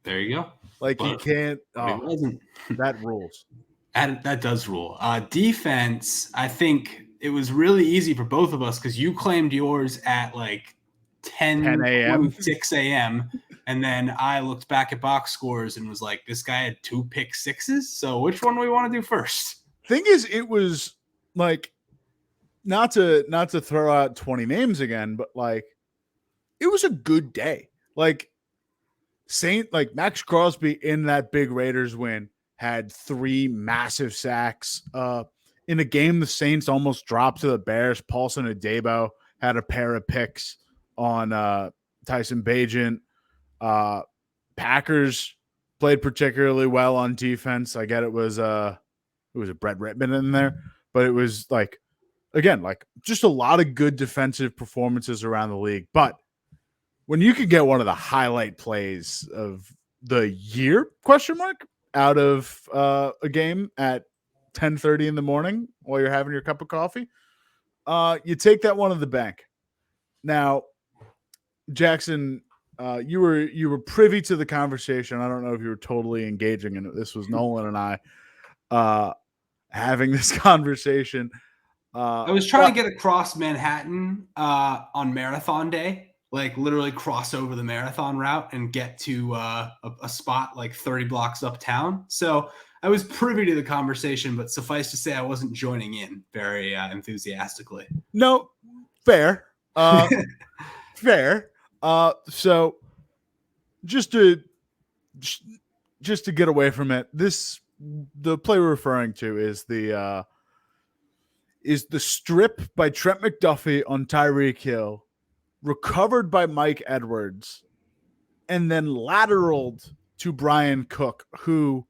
There you go. Like, but he can't. That rules. That does rule. Defense, I think it was really easy for both of us because you claimed yours at like 10 a.m. 6 a.m. And then I looked back at box scores and was like, this guy had 2 pick sixes. So which one do we want to do first? Thing is, it was like, not to throw out 20 names again, but like, it was a good day. Like Max Crosby in that big Raiders win had 3 massive sacks. In a game the Saints almost dropped to the Bears, Paulson Adebo had a pair of picks on Tyson Bagent. Packers played particularly well on defense. I get it was a Brett Rittman in there, but it was like, again, like just a lot of good defensive performances around the league. But when you could get one of the highlight plays of the year, out of a game at 10:30 in the morning while you're having your cup of coffee, you take that one to the bank. Now, Jackson, you were privy to the conversation. I don't know if you were totally engaging in it. This was Nolan and I having this conversation. I was trying to get across Manhattan on marathon day. Like literally cross over the marathon route and get to a spot like 30 blocks uptown. So I was privy to the conversation, but suffice to say I wasn't joining in very enthusiastically. No, fair. Fair. So just to get away from it, the play we're referring to is the strip by Trent McDuffie on Tyreek Hill, recovered by Mike Edwards, and then lateraled to Brian Cook, who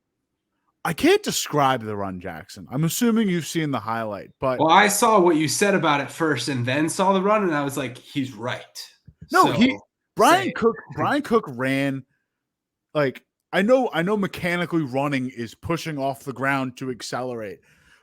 I can't describe the run, Jackson. I'm assuming you've seen the highlight, but I saw what you said about it first and then saw the run, and I was like, he's right. No, Brian Cook ran like, I know mechanically running is pushing off the ground to accelerate,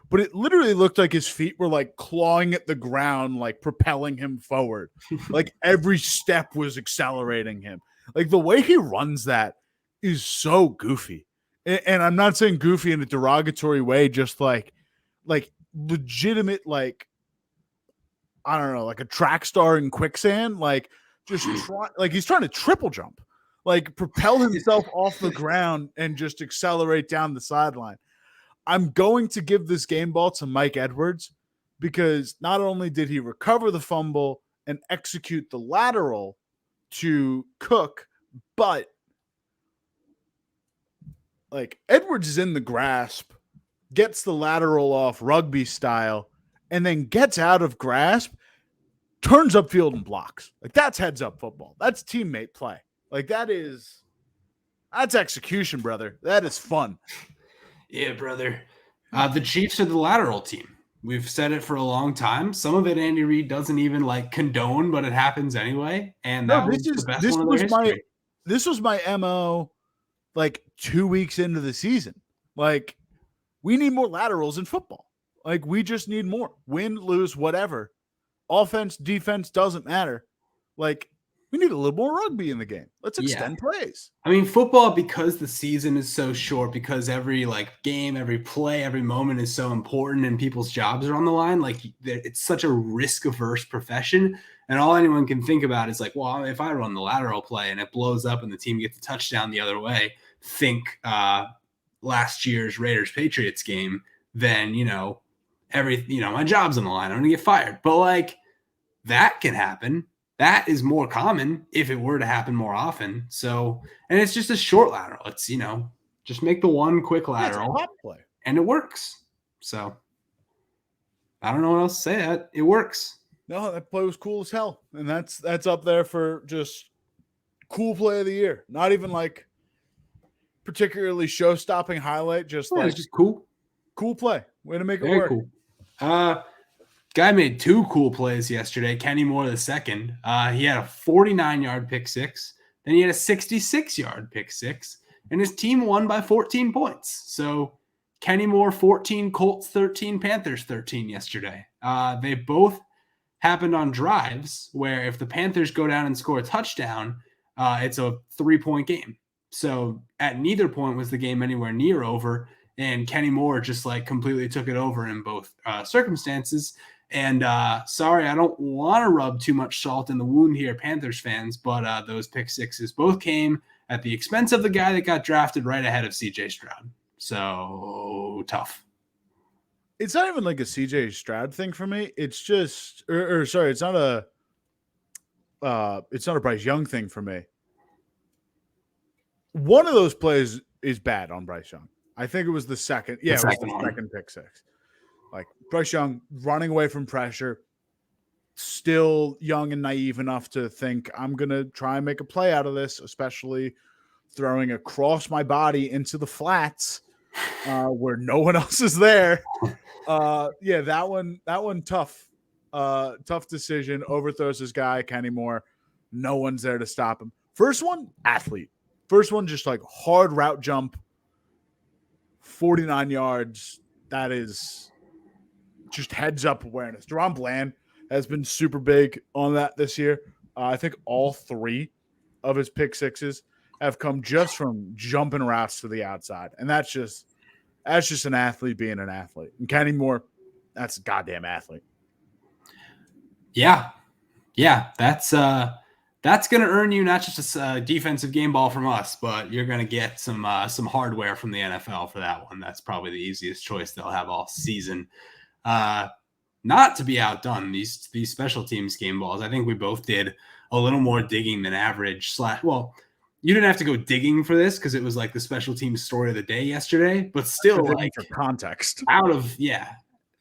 but it literally looked like his feet were like clawing at the ground, like propelling him forward. Like every step was accelerating him. Like the way he runs that is so goofy. And I'm not saying goofy in a derogatory way, just like legitimate, like, I don't know, like a track star in quicksand, like just like he's trying to triple jump, like propel himself off the ground and just accelerate down the sideline. I'm going to give this game ball to Mike Edwards because not only did he recover the fumble and execute the lateral to Cook, but like Edwards is in the grasp, gets the lateral off rugby style, and then gets out of grasp turns upfield and blocks. Like, that's heads up football. That's teammate play. Like, that's execution, brother. That is fun. Yeah, brother. The Chiefs are the lateral team. We've said it for a long time. Some of it Andy Reid doesn't even like condone, but it happens anyway. And that was the best one of their history. This was my MO like 2 weeks into the season. Like, we need more laterals in football. Like, we just need more. Win, lose, whatever. Offense, defense, doesn't matter. Like, we need a little more rugby in the game. Let's extend plays. I mean, football, because the season is so short, because every like game, every play, every moment is so important and people's jobs are on the line, like it's such a risk-averse profession. And all anyone can think about is like, well, if I run the lateral play and it blows up and the team gets a touchdown the other way, think last year's Raiders-Patriots game, then, my job's on the line. I'm going to get fired. But like, that can happen. That is more common if it were to happen more often. So, and it's just a short lateral. It's, just make the one quick lateral play, and it works. So I don't know what else to say. That it works. No, that play was cool as hell. And that's up there for just cool play of the year. Not even like particularly show-stopping highlight, just like just cool play. Way to make it work. Cool. Guy made 2 cool plays yesterday. Kenny Moore the second. He had a 49-yard pick six. Then he had a 66-yard pick six. And his team won by 14 points. So Kenny Moore 14, Colts 13, Panthers 13 yesterday. They both happened on drives where if the Panthers go down and score a touchdown, it's a 3-point game. So at neither point was the game anywhere near over. And Kenny Moore just like completely took it over in both circumstances. And sorry, I don't want to rub too much salt in the wound here, Panthers fans, but those pick sixes both came at the expense of the guy that got drafted right ahead of CJ Stroud. So tough. It's not even like a CJ Stroud thing for me. It's just, sorry, it's not a Bryce Young thing for me. One of those plays is bad on Bryce Young. I think it was the second. Yeah, it was the second pick six. Like, Bryce Young running away from pressure, still young and naive enough to think, I'm going to try and make a play out of this, especially throwing across my body into the flats where no one else is there. That one tough. Tough decision. Overthrows his guy, Kenny Moore. No one's there to stop him. First one, athlete. First one, just like hard route jump, 49 yards. That is just heads up awareness. Deron Bland has been super big on that this year. I think all 3 of his pick sixes have come just from jumping routes to the outside. And that's just an athlete being an athlete. And Kenny Moore, that's a goddamn athlete. Yeah. That's going to earn you not just a defensive game ball from us, but you're going to get some hardware from the NFL for that one. That's probably the easiest choice they'll have all season. Not to be outdone, these special teams game balls, I think we both did a little more digging than average. Well, you didn't have to go digging for this because it was like the special teams story of the day yesterday, but still like for context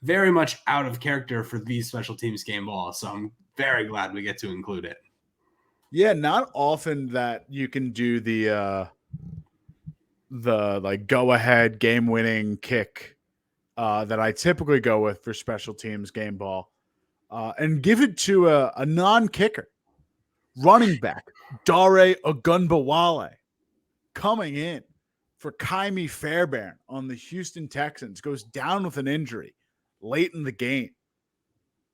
very much out of character for these special teams game balls. So I'm very glad we get to include it. Yeah, not often that you can do the like go ahead game winning kick that I typically go with for special teams game ball, and give it to a non-kicker, running back, Dare Ogunbowale, coming in for Kaimi Fairbairn on the Houston Texans, goes down with an injury late in the game.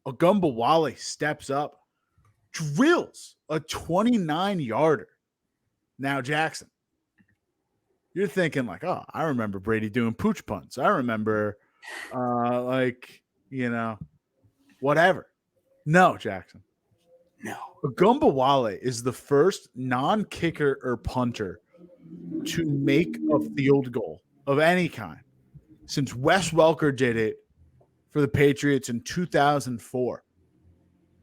Ogunbowale steps up, drills a 29-yarder. Now, Jackson, you're thinking like, oh, I remember Brady doing pooch punts. I remember whatever. No, Jackson. No. Ogunbowale is the first non-kicker or punter to make a field goal of any kind since Wes Welker did it for the Patriots in 2004.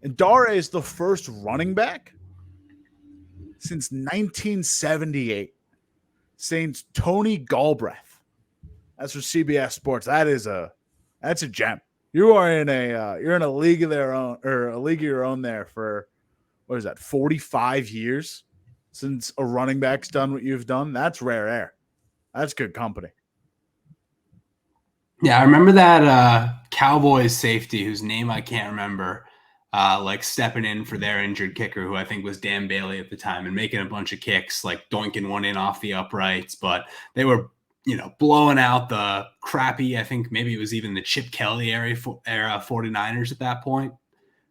And Dare is the first running back since 1978 since Tony Galbraith. That's for CBS Sports. That's a gem. You are in you're in a league of their own, or a league of your own there for, what is that, 45 years since a running back's done what you've done. That's rare air. That's good company. Yeah, I remember that Cowboys safety whose name I can't remember, like stepping in for their injured kicker, who I think was Dan Bailey at the time, and making a bunch of kicks, like doinking one in off the uprights. But they were, blowing out the crappy, I think maybe it was even the Chip Kelly era 49ers at that point.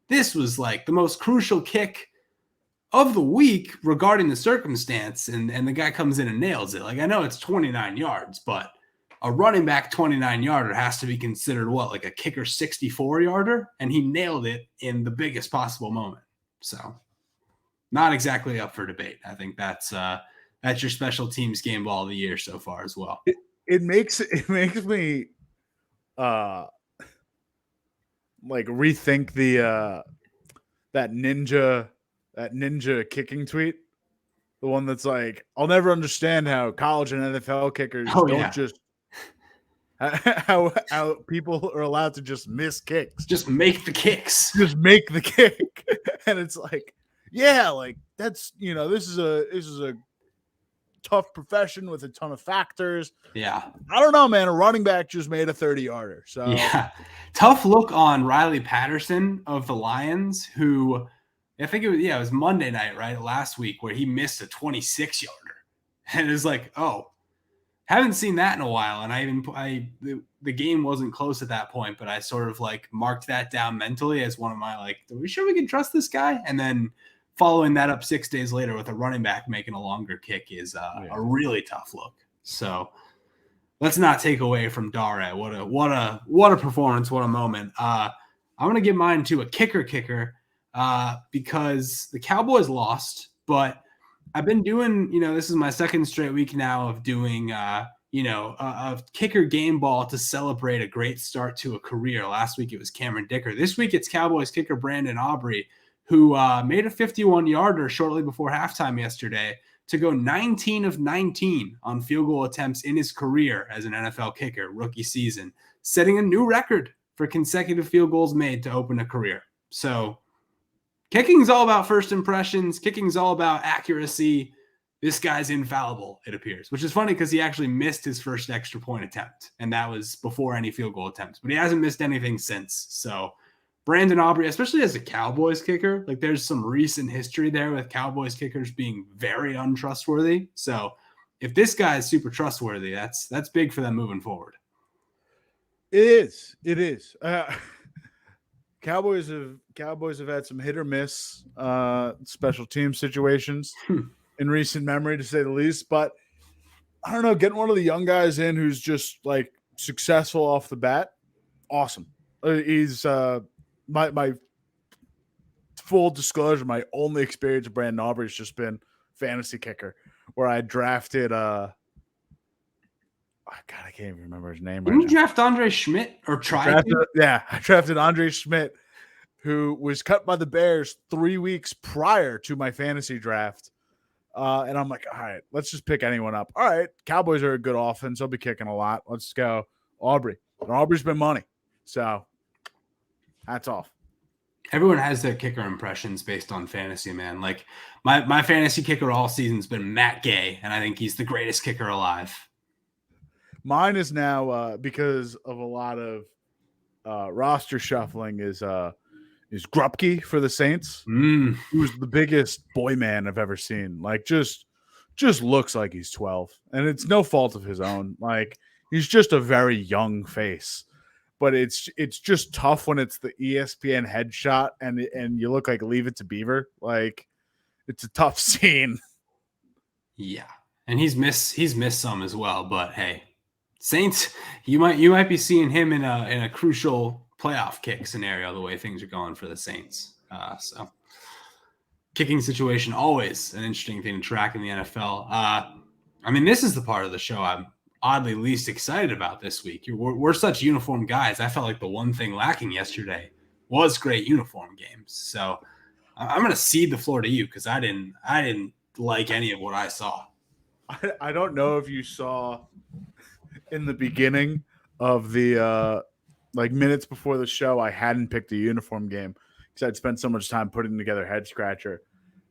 This was like the most crucial kick of the week regarding the circumstance, and the guy comes in and nails it. Like, I know it's 29 yards, but a running back 29-yarder has to be considered like a kicker 64-yarder, and he nailed it in the biggest possible moment. So not exactly up for debate. I think that's your special teams game ball of the year so far as well. It makes me like rethink the that ninja kicking tweet. The one that's like, I'll never understand how college and NFL kickers just how people are allowed to just miss kicks. Just make the kicks. Just make the kick. And it's like, yeah, like that's, this is a tough profession with a ton of factors. Yeah. I don't know, man. A running back just made a 30-yarder. So yeah. Tough look on Riley Patterson of the Lions, who I think it was Monday night, right? Last week, where he missed a 26-yarder. And it was like, oh, haven't seen that in a while. And the game wasn't close at that point, but I sort of like marked that down mentally as one of my, like, are we sure we can trust this guy? And then following that up 6 days later with a running back making a longer kick is a really tough look. So let's not take away from Dare. What a performance. What a moment. I'm going to give mine to a kicker because the Cowboys lost, but I've been doing, this is my second straight week now of doing, a kicker game ball to celebrate a great start to a career. Last week it was Cameron Dicker. This week it's Cowboys kicker Brandon Aubrey, who made a 51-yarder shortly before halftime yesterday to go 19 of 19 on field goal attempts in his career as an NFL kicker, rookie season, setting a new record for consecutive field goals made to open a career. So kicking is all about first impressions. Kicking is all about accuracy. This guy's infallible, it appears, which is funny because he actually missed his first extra point attempt, and that was before any field goal attempts. But he hasn't missed anything since. So Brandon Aubrey, especially as a Cowboys kicker, like there's some recent history there with Cowboys kickers being very untrustworthy. So if this guy is super trustworthy, that's big for them moving forward. It is. Cowboys have had some hit or miss special team situations in recent memory, to say the least. But I don't know, getting one of the young guys in who's just like successful off the bat, awesome. He's my full disclosure, my only experience with Brandon Aubrey has just been fantasy kicker, where I drafted I can't even remember his name. Didn't you draft Andre Schmidt or try to? Yeah, I drafted Andre Schmidt, who was cut by the Bears 3 weeks prior to my fantasy draft. And I'm like, all right, let's just pick anyone up. All right, Cowboys are a good offense. They'll be kicking a lot. Let's go Aubrey. And Aubrey's been money. So hats off. Everyone has their kicker impressions based on fantasy, man. Like my fantasy kicker all season's been Matt Gay, and I think he's the greatest kicker alive. Mine is now because of a lot of roster shuffling is Grupke for the Saints, who's the biggest boy man I've ever seen. Like just looks like he's 12, and it's no fault of his own. Like he's just a very young face, but it's just tough when it's the ESPN headshot and you look like Leave It to Beaver. Like it's a tough scene. Yeah, and he's missed some as well, but hey. Saints, you might be seeing him in a crucial playoff kick scenario the way things are going for the Saints. So kicking situation, always an interesting thing to track in the NFL. I mean, this is the part of the show I'm oddly least excited about this week. We're such uniform guys. I felt like the one thing lacking yesterday was great uniform games. So I'm going to cede the floor to you because I didn't like any of what I saw. I don't know if you saw in the beginning of the like minutes before the show, I hadn't picked a uniform game because I'd spent so much time putting together Head Scratcher.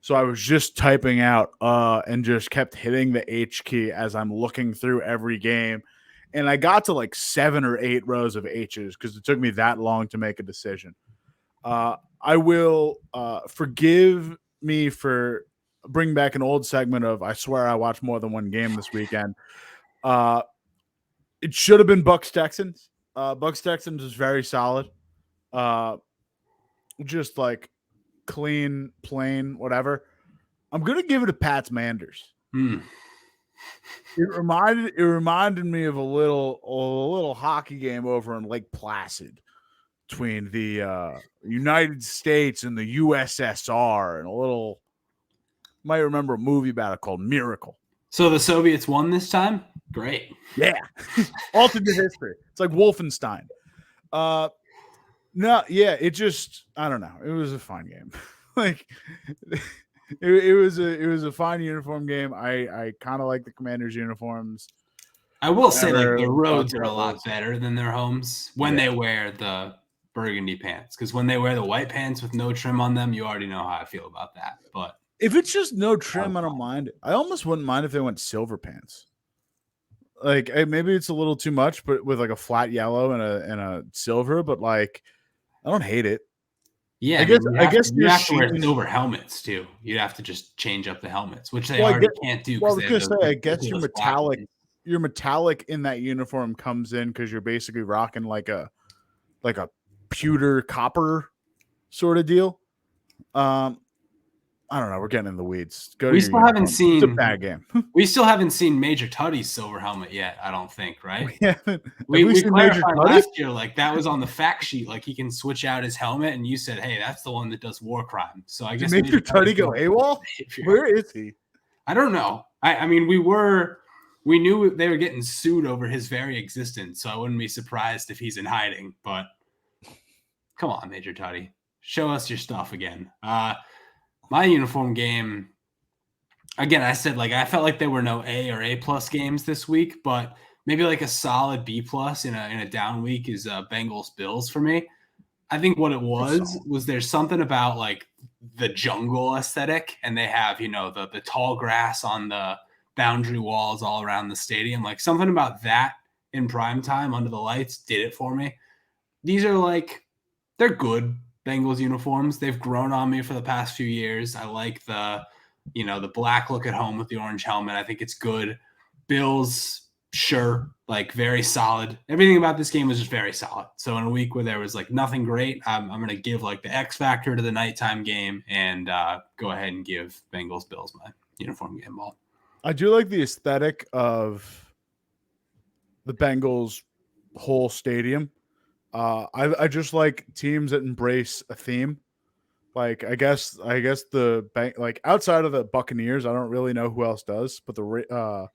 So I was just typing out and just kept hitting the H key as I'm looking through every game. And I got to like 7 or 8 rows of H's because it took me that long to make a decision. I will forgive me for bringing back an old segment of I swear I watched more than one game this weekend. It should have been Bucks Texans. Bucks Texans is very solid. Just like clean, plain, whatever. I'm gonna give it to Pats Manders. It reminded me of a little hockey game over in Lake Placid between the United States and the USSR, and a little might remember a movie about it called Miracle. So the Soviets won this time? Great. Yeah. Alternate history. It's like Wolfenstein. No, yeah, it just I don't know. It was a fun game. Like it was a fine uniform game. I kind of like the Commanders uniforms. I will say like the roads are a lot better than their homes when they wear the burgundy pants, because when they wear the white pants with no trim on them, you already know how I feel about that. But if it's just no trim, I don't mind. I almost wouldn't mind if they went silver pants. Like maybe it's a little too much, but with like a flat yellow and a silver, but like I don't hate it. Yeah, I guess you have to wear silver helmets too. You'd have to just change up the helmets, which they already can't do. Well, I was gonna say, I guess your metallic in that uniform comes in because you're basically rocking like a pewter copper sort of deal. I don't know. We're getting in the weeds. We still haven't seen it's a bad game. We still haven't seen Major Tutty's silver helmet yet. I don't think, right? We haven't. We clarified last year, like that was on the fact sheet. Like he can switch out his helmet, and you said, "Hey, that's the one that does war crime." So I guess Major Tutty go AWOL. Where is he? I don't know. I mean, we knew they were getting sued over his very existence, so I wouldn't be surprised if he's in hiding. But come on, Major Tutty, show us your stuff again. My uniform game, again, I said like I felt like there were no A or A plus games this week, but maybe like a solid B plus in a down week is Bengals Bills for me. I think what it was there's something about like the jungle aesthetic, and they have the tall grass on the boundary walls all around the stadium, like something about that in prime time under the lights did it for me. These are like they're good Bengals uniforms. They've grown on me for the past few years. I like the black look at home with the orange helmet. I think it's good. Bills, sure, like very solid. Everything about this game was just very solid. So in a week where there was like nothing great, I'm going to give like the X factor to the nighttime game and go ahead and give Bengals Bills my uniform game ball. I do like the aesthetic of the Bengals whole stadium. I just like teams that embrace a theme. Like I guess the bank, like outside of the Buccaneers, I don't really know who else does, but the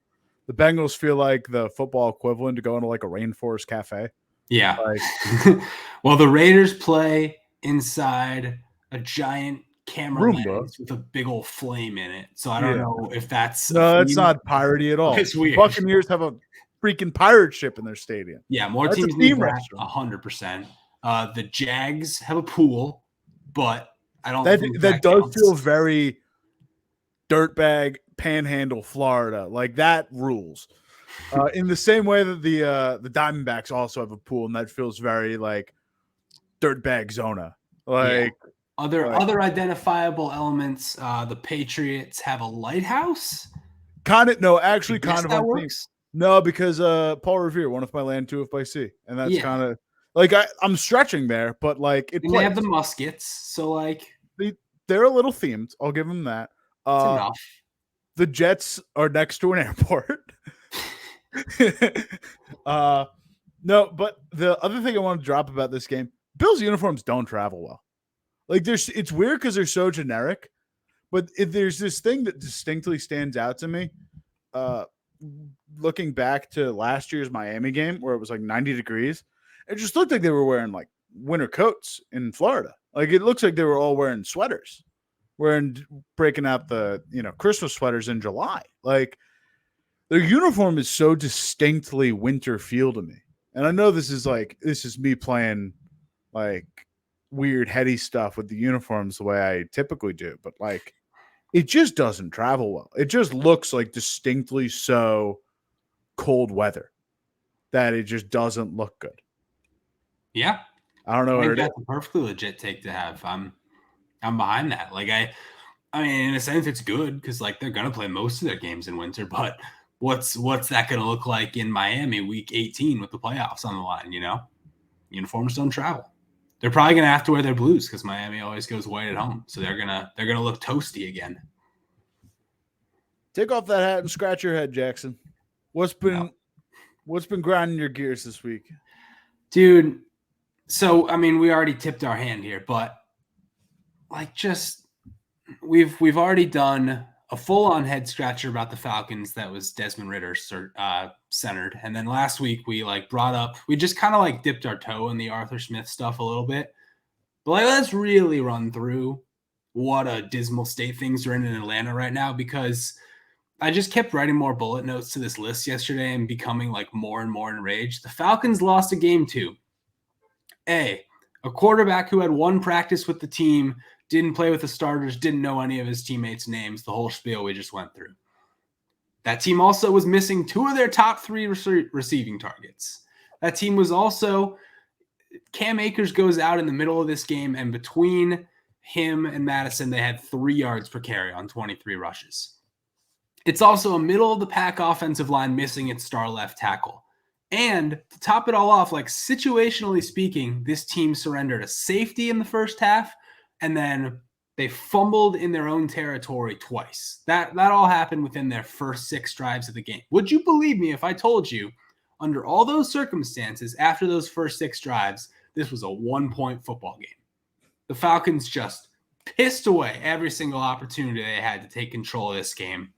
Bengals feel like the football equivalent to going to like a rainforest cafe. Yeah. Like, well, the Raiders play inside a giant camera lens with a big old flame in it. So I don't know if that's it's not piratey at all. It's weird. Buccaneers have a freaking pirate ship in their stadium. Yeah, more teams need that 100%. The Jags have a pool, but I don't think that does counts. Feel very dirtbag panhandle Florida. Like that rules. In the same way that the Diamondbacks also have a pool, and that feels very like dirtbag zona. Like other identifiable elements. The Patriots have a lighthouse. Kind of on works. No, because Paul Revere, one of my land, two of by sea, and that's kind of like I'm stretching there, but like they have the muskets, so like they're a little themed. I'll give them that. Enough. The Jets are next to an airport. No, but the other thing I want to drop about this game, Bills uniforms don't travel well. Like it's weird because they're so generic, but there's this thing that distinctly stands out to me. Looking back to last year's Miami game where it was like 90 degrees, it just looked like they were wearing like winter coats in Florida. Like it looks like they were all wearing sweaters, breaking out the Christmas sweaters in July. Like their uniform is so distinctly winter feel to me. and I know this is me playing like weird heady stuff with the uniforms the way I typically do, but like it just doesn't travel well. It just looks like distinctly so cold weather that it just doesn't look good. Yeah. I don't know I what think it is. that's a perfectly legit take to have. I'm behind that. Like I mean, in a sense, it's good because like they're gonna play most of their games in winter. But what's that gonna look like in Miami week 18 with the playoffs on the line? You know, uniforms don't travel. They're probably gonna have to wear their blues because Miami always goes white at home. So they're gonna look toasty again. Take off that hat and scratch your head, Jackson. What's been grinding your gears this week, dude? So I mean, we already tipped our hand here, but like just we've already done a full-on head scratcher about the Falcons that was Desmond Ritter centered, and then last week we like we just kind of like dipped our toe in the Arthur Smith stuff a little bit, but like let's really run through what a dismal state things are in Atlanta right now, because I just kept writing more bullet notes to this list yesterday and becoming like more and more enraged. The Falcons lost a game to a quarterback who had one practice with the team, didn't play with the starters, didn't know any of his teammates' names, the whole spiel we just went through. That team also was missing two of their top three receiving targets. That team was also, Cam Akers goes out in the middle of this game, and between him and Madison, they had 3 yards per carry on 23 rushes. It's also a middle-of-the-pack offensive line missing its star left tackle. And to top it all off, like situationally speaking, this team surrendered a safety in the first half, and then they fumbled in their own territory twice. That all happened within their first 6 drives of the game. Would you believe me if I told you, under all those circumstances, after those first 6 drives, this was a 1-point football game? The Falcons just pissed away every single opportunity they had to take control of this game.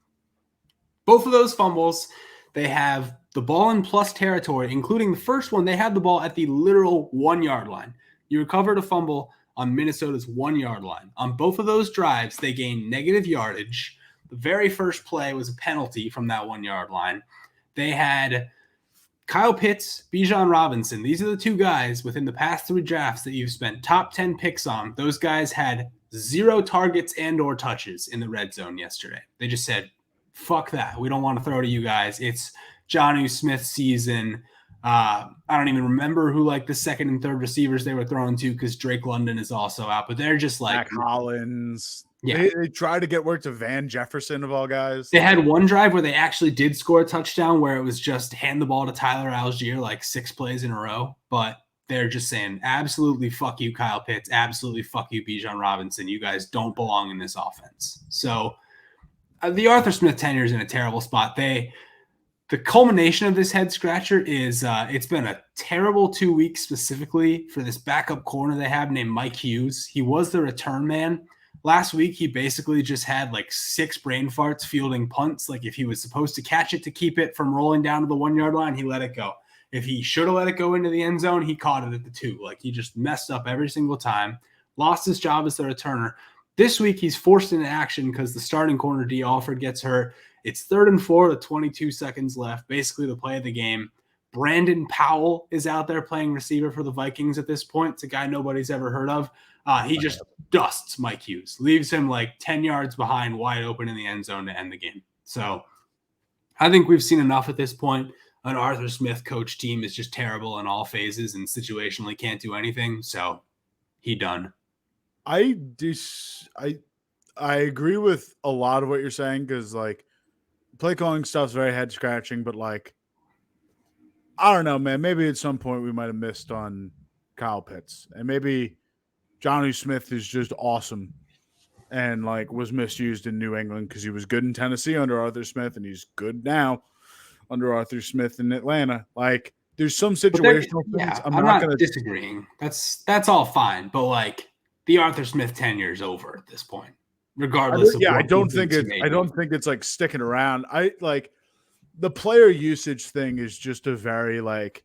Both of those fumbles, they have the ball in plus territory, including the first one. They had the ball at the literal 1-yard line. You recovered a fumble on Minnesota's 1-yard line. On both of those drives, they gained negative yardage. The very first play was a penalty from that 1-yard line. They had Kyle Pitts, Bijan Robinson. These are the 2 guys within the past 3 drafts that you've spent top 10 picks on. Those guys had 0 targets and or touches in the red zone yesterday. They just said, fuck that. We don't want to throw to you guys. It's Jonnu Smith season. I don't even remember who like the second and third receivers they were throwing to, because Drake London is also out, but they're just like Mac Hollins. Yeah. They tried to get work to Van Jefferson of all guys. They had one drive where they actually did score a touchdown where it was just hand the ball to Tyler Algier like 6 plays in a row, but they're just saying absolutely fuck you, Kyle Pitts, absolutely fuck you, Bijan Robinson. You guys don't belong in this offense. So the Arthur Smith tenure is in a terrible spot. The culmination of this head scratcher is it's been a terrible 2 weeks specifically for this backup corner they have named Mike Hughes. He was the return man. Last week, he basically just had like 6 brain farts fielding punts. Like if he was supposed to catch it to keep it from rolling down to the 1-yard line, he let it go. If he should have let it go into the end zone, he caught it at the 2. Like he just messed up every single time, lost his job as the returner. This week, he's forced into action because the starting corner, D. Alford, gets hurt. It's 3rd and 4 with 22 seconds left, basically the play of the game. Brandon Powell is out there playing receiver for the Vikings at this point. It's a guy nobody's ever heard of. He just dusts Mike Hughes, leaves him like 10 yards behind, wide open in the end zone to end the game. So I think we've seen enough at this point. An Arthur Smith coach team is just terrible in all phases and situationally can't do anything. So he done. I agree with a lot of what you're saying, because like play calling stuff's very head scratching, but like I don't know, man. Maybe at some point we might have missed on Kyle Pitts, and maybe Jonnu Smith is just awesome and like was misused in New England because he was good in Tennessee under Arthur Smith, and he's good now under Arthur Smith in Atlanta. Like there's some situational things. Yeah, I'm not going to disagreeing. That's all fine, but like the Arthur Smith tenure is over at this point, regardless of I don't think it's like sticking around. I like the player usage thing is just a very like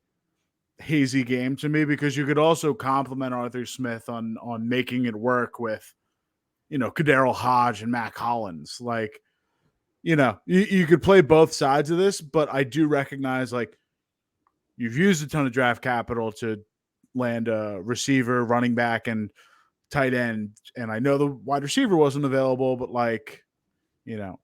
hazy game to me, because you could also compliment Arthur Smith on making it work with, Kadarrell Hodge and Mac Hollins. Like, you could play both sides of this, but I do recognize like You've used a ton of draft capital to land a receiver, running back, and tight end. And I know the wide receiver wasn't available, but like,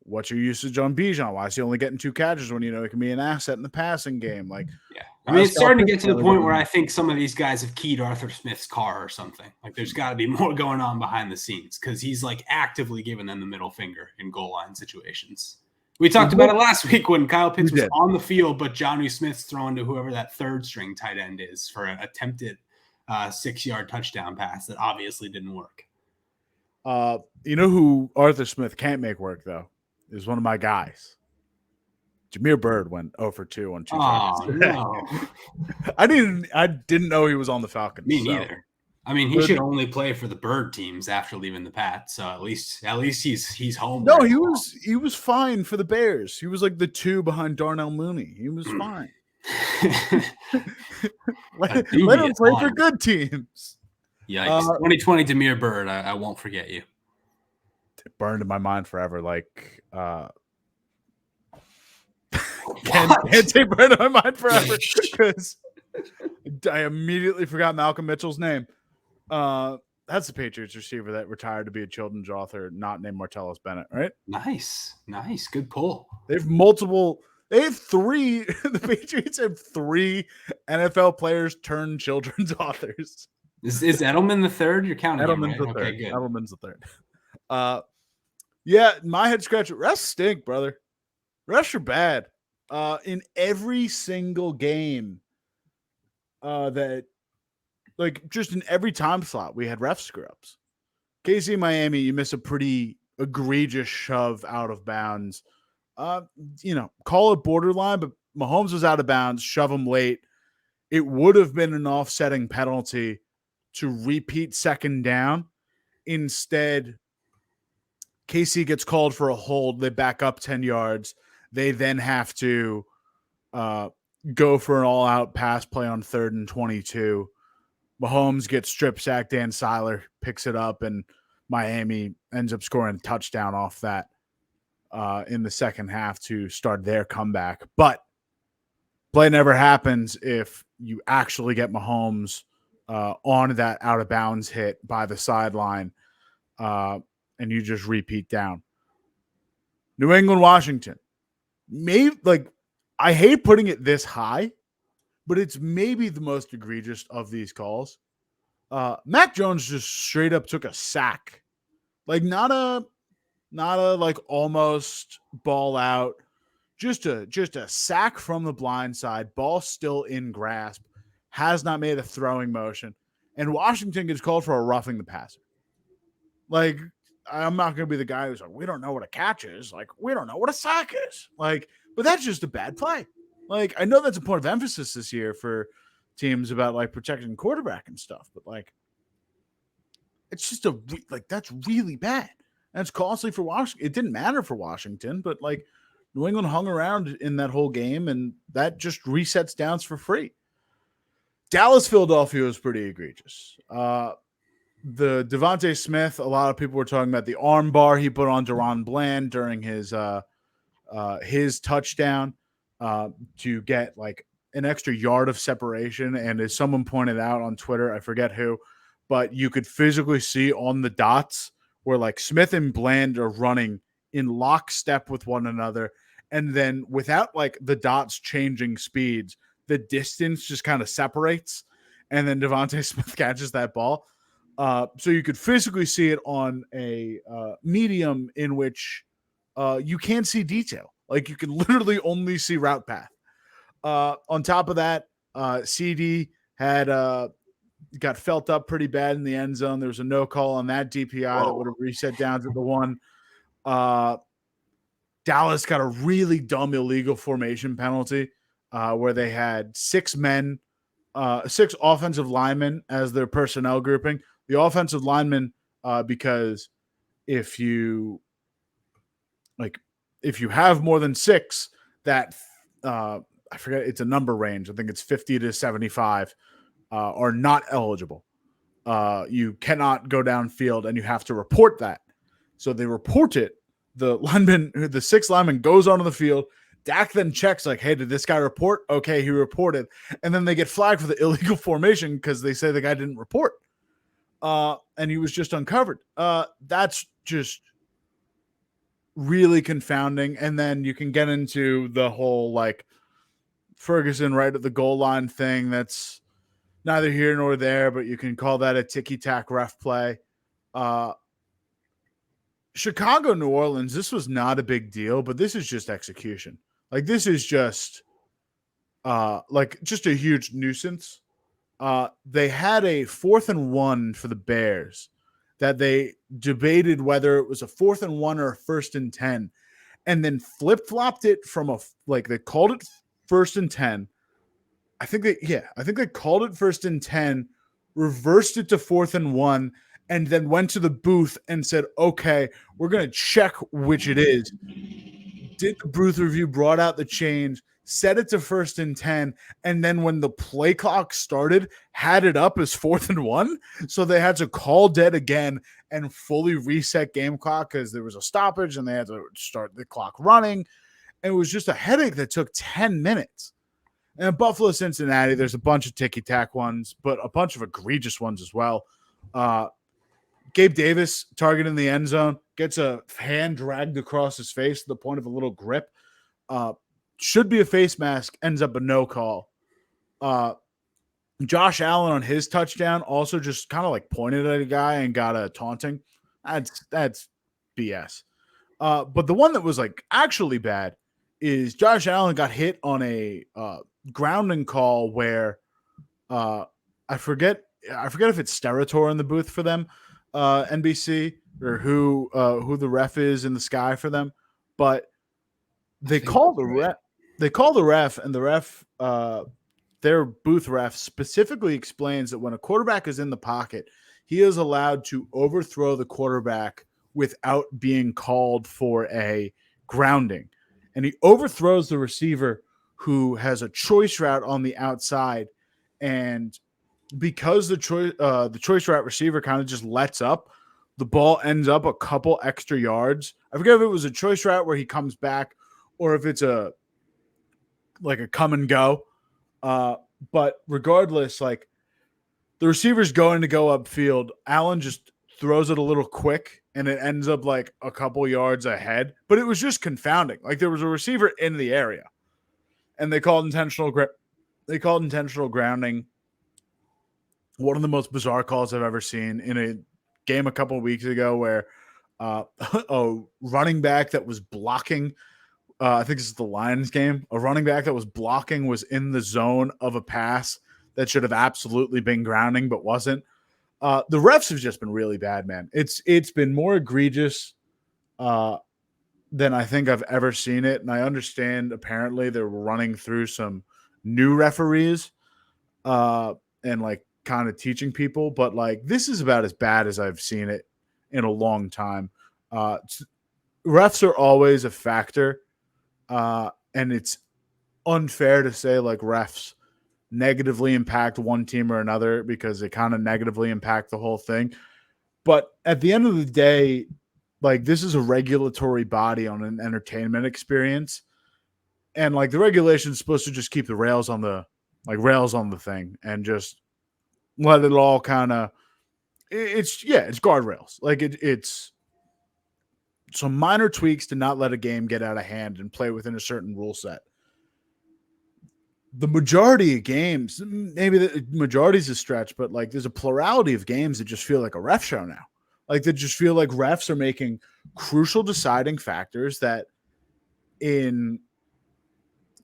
what's your usage on Bijan? Why is he only getting 2 catches when he can be an asset in the passing game? Like, yeah. I mean, it's starting to get to the point where I think some of these guys have keyed Arthur Smith's car or something. Like, there's got to be more going on behind the scenes because he's like actively giving them the middle finger in goal line situations. We talked about it last week when Kyle Pitts was on the field, but Jonnu Smith's throwing to whoever that third string tight end is for an attempted 6-yard touchdown pass that obviously didn't work. You know who Arthur Smith can't make work, though, is one of my guys. Jameer Byrd went 0 for 2 on 2 targets. Oh, no. I didn't know he was on the Falcons. Me neither. I mean, he should only play for the Bird teams after leaving the Pats. So at least he's home. No, he was fine for the Bears. He was like the 2 behind Darnell Mooney. He was fine. let him play for good teams. Yikes. 2020 Jameer Byrd. I won't forget you. It burned in my mind forever. Like can't say burned in my mind forever because I immediately forgot Malcolm Mitchell's name. That's the Patriots receiver that retired to be a children's author, not named Martellus Bennett, right? Nice. Good pull. They have 3. The Patriots have 3 NFL players turned children's authors. Is Edelman the third? You're counting Edelman's him, right? the third. Okay, good. Edelman's the third. Yeah, my head scratcher. Refs stink, brother. Refs are bad. In every single game, that, like, just in every time slot, we had ref screw-ups. KC Miami, you miss a pretty egregious shove out of bounds. Call it borderline, but Mahomes was out of bounds, shove him late. It would have been an offsetting penalty to repeat second down. Instead, KC gets called for a hold. They back up 10 yards. They then have to go for an all-out pass play on 3rd and 22. Mahomes gets strip sacked. Dan Seiler picks it up, and Miami ends up scoring a touchdown off that in the second half to start their comeback. But play never happens if you actually get Mahomes on that out-of-bounds hit by the sideline, and you just repeat down. New England, Washington. I hate putting it this high, but it's maybe the most egregious of these calls. Mac Jones just straight up took a sack. Like, not a like almost ball out, just a sack from the blind side, ball still in grasp, has not made a throwing motion, and Washington gets called for a roughing the passer. Like, I'm not going to be the guy who's like, we don't know what a catch is. Like, we don't know what a sack is. Like, but that's just a bad play. Like, I know that's a point of emphasis this year for teams about like protecting quarterback and stuff, but like, it's just that's really bad. And it's costly for Washington. It didn't matter for Washington, but like New England hung around in that whole game, and that just resets downs for free. Dallas, Philadelphia was pretty egregious. The Devontae Smith, a lot of people were talking about the arm bar he put on Deron Bland during his touchdown to get like an extra yard of separation. And as someone pointed out on Twitter, I forget who, but you could physically see on the dots where like Smith and Bland are running in lockstep with one another. And then without like the dots changing speeds, the distance just kind of separates. And then Devontae Smith catches that ball. So you could physically see it on a medium in which you can't see detail. Like, you can literally only see route path. On top of that, CD had got felt up pretty bad in the end zone. There was a no call on that DPI that would have reset down to the one. Dallas got a really dumb illegal formation penalty where they had 6 offensive linemen as their personnel grouping. The offensive linemen, because if you have more than 6, that I forget, it's a number range. I think it's 50 to 75 are not eligible. You cannot go downfield, and you have to report that. So they report it. The 6th lineman goes onto the field, Dak then checks like, hey, did this guy report? Okay, he reported. And then they get flagged for the illegal formation because they say the guy didn't report. And he was just uncovered. That's just really confounding. And then you can get into the whole like Ferguson right at the goal line thing. That's neither here nor there, but you can call that a ticky-tack ref play. Chicago, New Orleans, this was not a big deal, but this is just execution. Like this is just just a huge nuisance. They had a 4th and 1 for the Bears that they debated whether it was a 4th and 1 or a 1st and 10, and then flip-flopped it from they called it 1st and 10. I think they called it 1st and 10, reversed it to 4th and 1, and then went to the booth and said, okay, we're going to check which it is. Did the booth review, brought out the change, set it to 1st and 10, and then when the play clock started, had it up as 4th and 1. So they had to call dead again and fully reset game clock because there was a stoppage and they had to start the clock running. And it was just a headache that took 10 minutes. And Buffalo, Cincinnati, there's a bunch of ticky-tack ones, but a bunch of egregious ones as well. Gabe Davis, target in the end zone, gets a hand dragged across his face to the point of a little grip. Should be a face mask, ends up a no call. Josh Allen on his touchdown also just kind of like pointed at a guy and got a taunting. That's BS. But the one that was like actually bad is Josh Allen got hit on a grounding call where I forget if it's Steratore in the booth for them, NBC, or who the ref is in the sky for them, but they call the ref, and the ref, their booth ref specifically explains that when a quarterback is in the pocket, he is allowed to overthrow the quarterback without being called for a grounding. And he overthrows the receiver who has a choice route on the outside. And because the choice route receiver kind of just lets up, the ball ends up a couple extra yards. I forget if it was a choice route where he comes back or if it's a come and go. But regardless, like the receiver's going to go upfield. Allen just throws it a little quick and it ends up like a couple yards ahead. But it was just confounding. Like there was a receiver in the area and they called intentional grounding. One of the most bizarre calls I've ever seen in a game a couple of weeks ago where a running back that was blocking, I think this is the Lions game, a running back that was blocking was in the zone of a pass that should have absolutely been grounding but wasn't. The refs have just been really bad, man. It's been more egregious than I think I've ever seen it, and I understand apparently they're running through some new referees and like kind of teaching people, but like this is about as bad as I've seen it in a long time. Refs are always a factor, and it's unfair to say like refs negatively impact one team or another because they kind of negatively impact the whole thing. But at the end of the day, like this is a regulatory body on an entertainment experience, and like the regulation is supposed to just keep the rails on the thing and just let it all kind of it's guardrails. Like it's some minor tweaks to not let a game get out of hand and play within a certain rule set. The majority of games, maybe the majority is a stretch, but like there's a plurality of games that just feel like a ref show now. Like they just feel like refs are making crucial deciding factors that in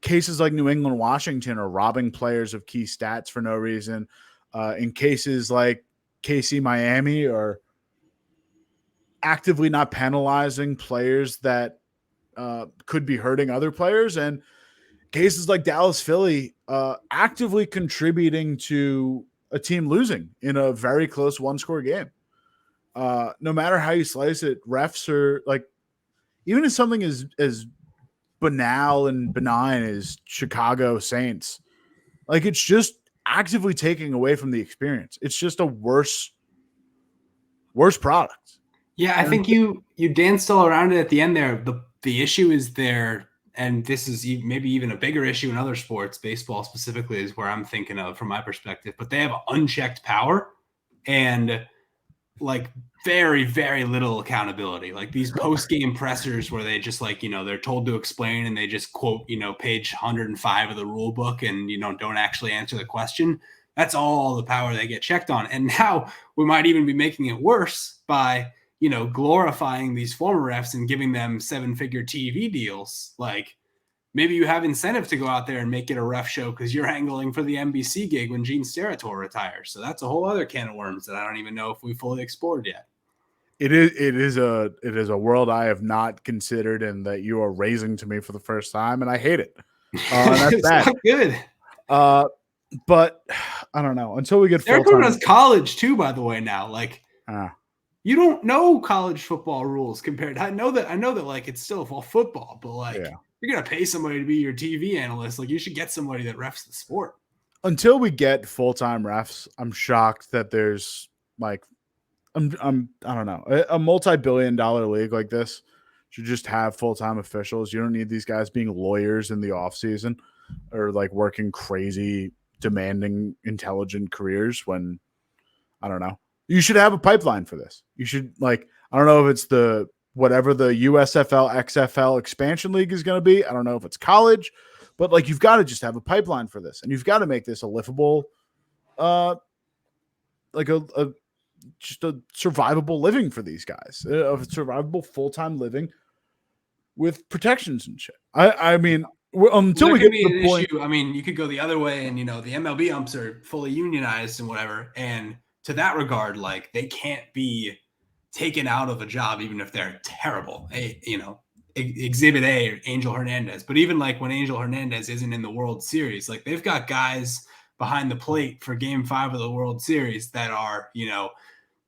cases like New England, Washington are robbing players of key stats for no reason. In cases like KC, Miami are actively not penalizing players that could be hurting other players. And cases like Dallas, Philly, actively contributing to a team losing in a very close one-score game. No matter how you slice it, refs are like, even if something as banal and benign as Chicago Saints, like it's just actively taking away from the experience. It's just a worse product. Yeah, I think you danced all around it at the end there. The issue is they're and this is maybe even a bigger issue in other sports, baseball specifically is where I'm thinking of from my perspective, but they have unchecked power and like very, very little accountability. Like these post-game pressers where they just like, they're told to explain and they just quote, page 105 of the rule book and, don't actually answer the question. That's all the power they get checked on. And now we might even be making it worse by, glorifying these former refs and giving them 7-figure TV deals. Like maybe you have incentive to go out there and make it a ref show because you're angling for the NBC gig when Gene Steratore retires. So that's a whole other can of worms that I don't even know if we fully explored yet. It is a world I have not considered and that you are raising to me for the first time, and I hate it. That's it's bad. not good. But I don't know until we get full time. Does college too, by the way. Now, like you don't know college football rules compared. I know that like it's still all football, but like you're gonna pay somebody to be your TV analyst. Like you should get somebody that refs the sport. Until we get full-time refs, I'm shocked that there's like I don't know, a multi-billion-dollar league like this should just have full-time officials. You don't need these guys being lawyers in the offseason or like working crazy, demanding, intelligent careers when I don't know. You should have a pipeline for this. You should I don't know if it's whatever the USFL, XFL expansion league is going to be. I don't know if it's college, but you've got to just have a pipeline for this and you've got to make this a livable, just a survivable living for these guys, a survivable full-time living with protections and shit. I mean, until we get to the point, I mean, you could go the other way and, the MLB umps are fully unionized and whatever. And to that regard, they can't be taken out of a job, even if they're terrible. Exhibit A, Angel Hernandez. But even when Angel Hernandez isn't in the World Series, they've got guys behind the plate for Game 5 of the World Series that are,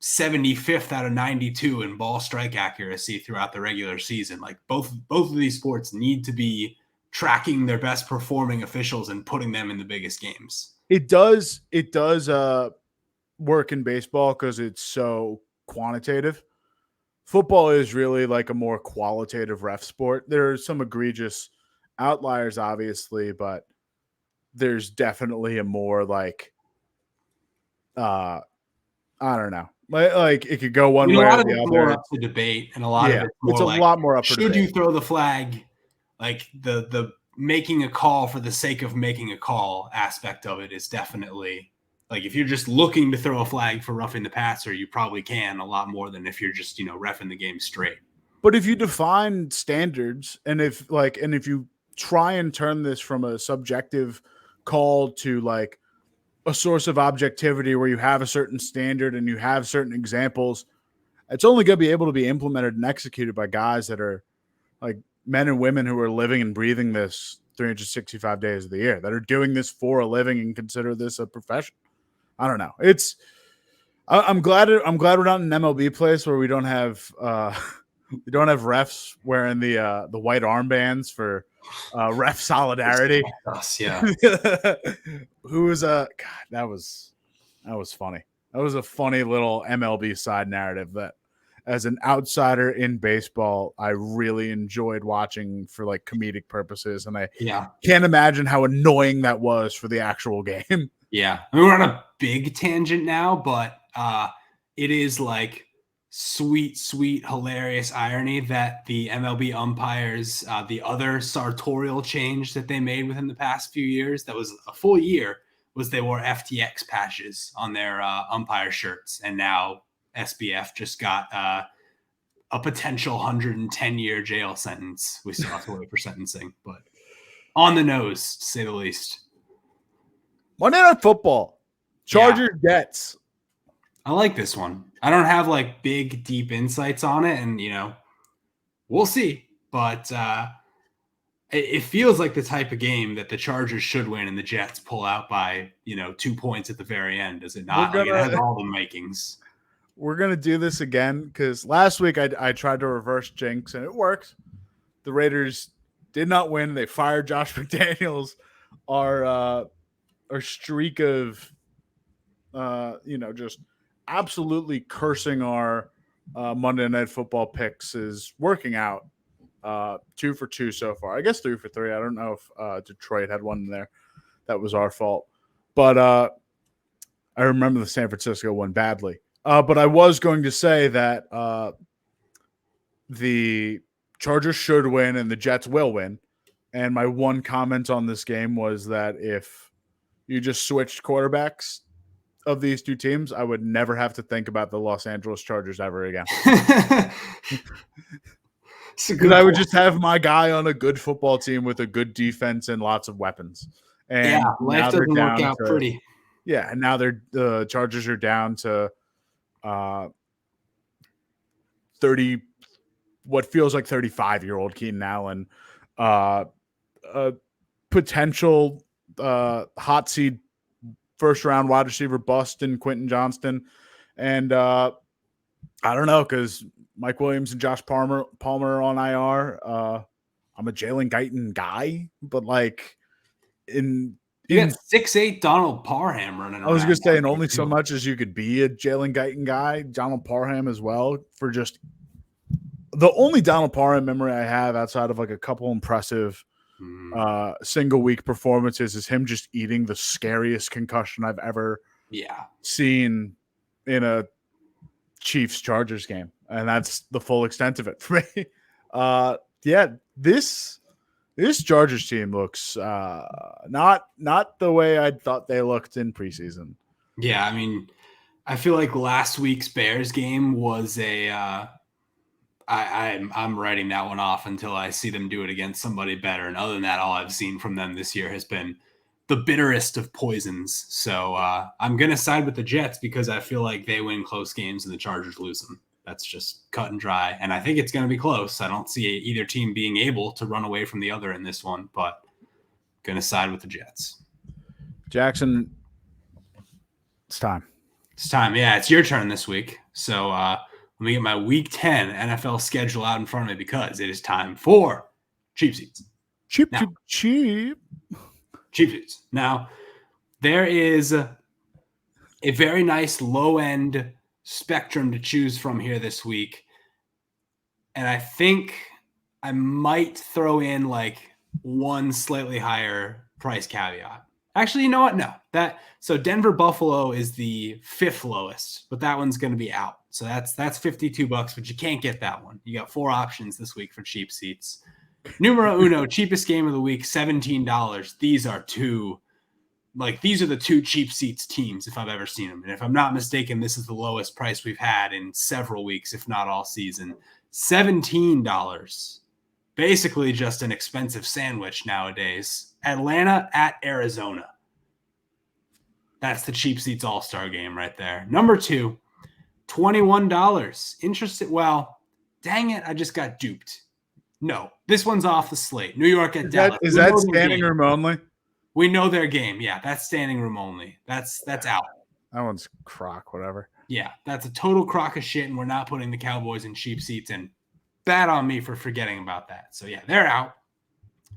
75th out of 92 in ball strike accuracy throughout the regular season. Both of these sports need to be tracking their best performing officials and putting them in the biggest games. It does work in baseball because it's so quantitative. Football is really a more qualitative ref sport. There are some egregious outliers, obviously, but there's definitely a more I don't know. It could go one way or the other. More up to debate, and a lot of it's a lot more up. Should you throw the flag? The making a call for the sake of making a call aspect of it is definitely if you're just looking to throw a flag for roughing the passer, you probably can a lot more than if you're just reffing the game straight. But if you define standards and if you try and turn this from a subjective call to a source of objectivity where you have a certain standard and you have certain examples, it's only going to be able to be implemented and executed by guys that are men and women who are living and breathing this 365 days of the year, that are doing this for a living and consider this a profession. I don't know. I'm glad we're not in an MLB place where we don't have refs wearing the white armbands for ref solidarity. Yeah. Who was God, that was funny. That was a funny little MLB side narrative that, as an outsider in baseball, I really enjoyed watching for comedic purposes, and I can't imagine how annoying that was for the actual game. Yeah, I mean, we're on a big tangent now, but it is sweet, hilarious irony that the MLB umpires, the other sartorial change that they made within the past few years, that was a full year, was they wore FTX patches on their umpire shirts. And now SBF just got a potential 110-year jail sentence. We still have to wait for sentencing, but on the nose, to say the least. Monday Night Football, Chargers Jets. I like this one. I don't have big, deep insights on it, and we'll see. But it feels like the type of game that the Chargers should win, and the Jets pull out by 2 points at the very end. Does it not? It has all the makings. We're gonna do this again because last week I tried to reverse jinx and it worked. The Raiders did not win. They fired Josh McDaniels. Our streak of just absolutely cursing our Monday Night Football picks is working out. 2 for 2 so far. I guess 3 for 3. I don't know if Detroit had one in there. That was our fault. But I remember the San Francisco one badly. But I was going to say that the Chargers should win and the Jets will win. And my one comment on this game was that if you just switched quarterbacks of these two teams, I would never have to think about the Los Angeles Chargers ever again. Because I would just have my guy on a good football team with a good defense and lots of weapons. And yeah, life doesn't work out pretty. Yeah, and now the Chargers are down to 30, what feels like 35-year-old Keenan Allen, a potential hot seed first-round wide receiver bust in Quentin Johnston, and I don't know, because Mike Williams and Josh Palmer are on IR. I'm a Jalen Guyton guy, but like you got 6'8" Donald Parham running around. I was going to say, and only so much as you could be a Jalen Guyton guy, Donald Parham as well, for just the only Donald Parham memory I have outside of like a couple impressive single week performances is him just eating the scariest concussion I've ever seen in a Chiefs Chargers game. And that's the full extent of it for me. This Chargers team looks not the way I thought they looked in preseason. Yeah, I mean, I feel like last week's Bears game was a I'm writing that one off until I see them do it against somebody better. And other than that, all I've seen from them this year has been the bitterest of poisons. So I'm going to side with the Jets because I feel like they win close games and the Chargers lose them. That's just cut and dry. And I think it's going to be close. I don't see either team being able to run away from the other in this one, but going to side with the Jets. Jackson, it's time. It's time. Yeah, it's your turn this week. So let me get my Week 10 NFL schedule out in front of me because it is time for cheap seats. Cheap. Cheap seats. Now, there is a very nice low-end spectrum to choose from here this week. And I think I might throw in like one slightly higher price caveat. Actually, you know what? No. So Denver Buffalo is the 5th lowest, but that one's going to be out. So that's $52, but you can't get that one. You got 4 options this week for cheap seats. Numero uno, cheapest game of the week, $17. These are the 2 cheap seats teams if I've ever seen them. And if I'm not mistaken, this is the lowest price we've had in several weeks, if not all season. $17. Basically just an expensive sandwich nowadays. Atlanta at Arizona. That's the cheap seats all-star game right there. Number 2, $21. Interested. Well, dang it, I just got duped. No, this one's off the slate. New York at Dallas. Is that standing room only? We know their game. Yeah, that's standing room only. That's out. That one's crock, whatever. Yeah, that's a total crock of shit, and we're not putting the Cowboys in cheap seats, and bad on me for forgetting about that. So, yeah, they're out.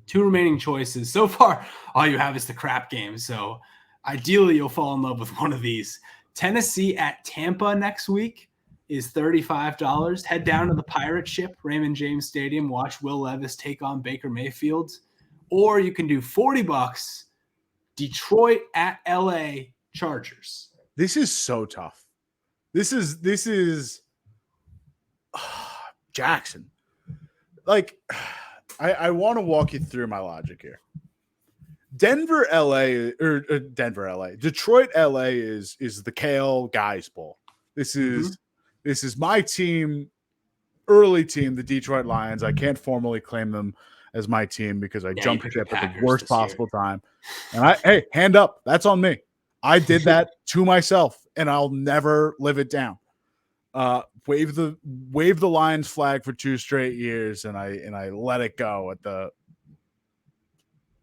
2 remaining choices. So far, all you have is the crap game. So, ideally, you'll fall in love with one of these. Tennessee at Tampa next week is $35. Head down to the pirate ship, Raymond James Stadium. Watch Will Levis take on Baker Mayfield. Or you can do $40. Detroit at LA Chargers. This is so tough. This is Jackson. Like, I want to walk you through my logic here. Detroit, LA is the Kale Guys Bowl. This is my team, early team, the Detroit Lions. I can't formally claim them as my team because I jumped ship at the worst possible time. And hand up, that's on me. I did that to myself, and I'll never live it down. Wave the Lions flag for 2 straight years, and I let it go at the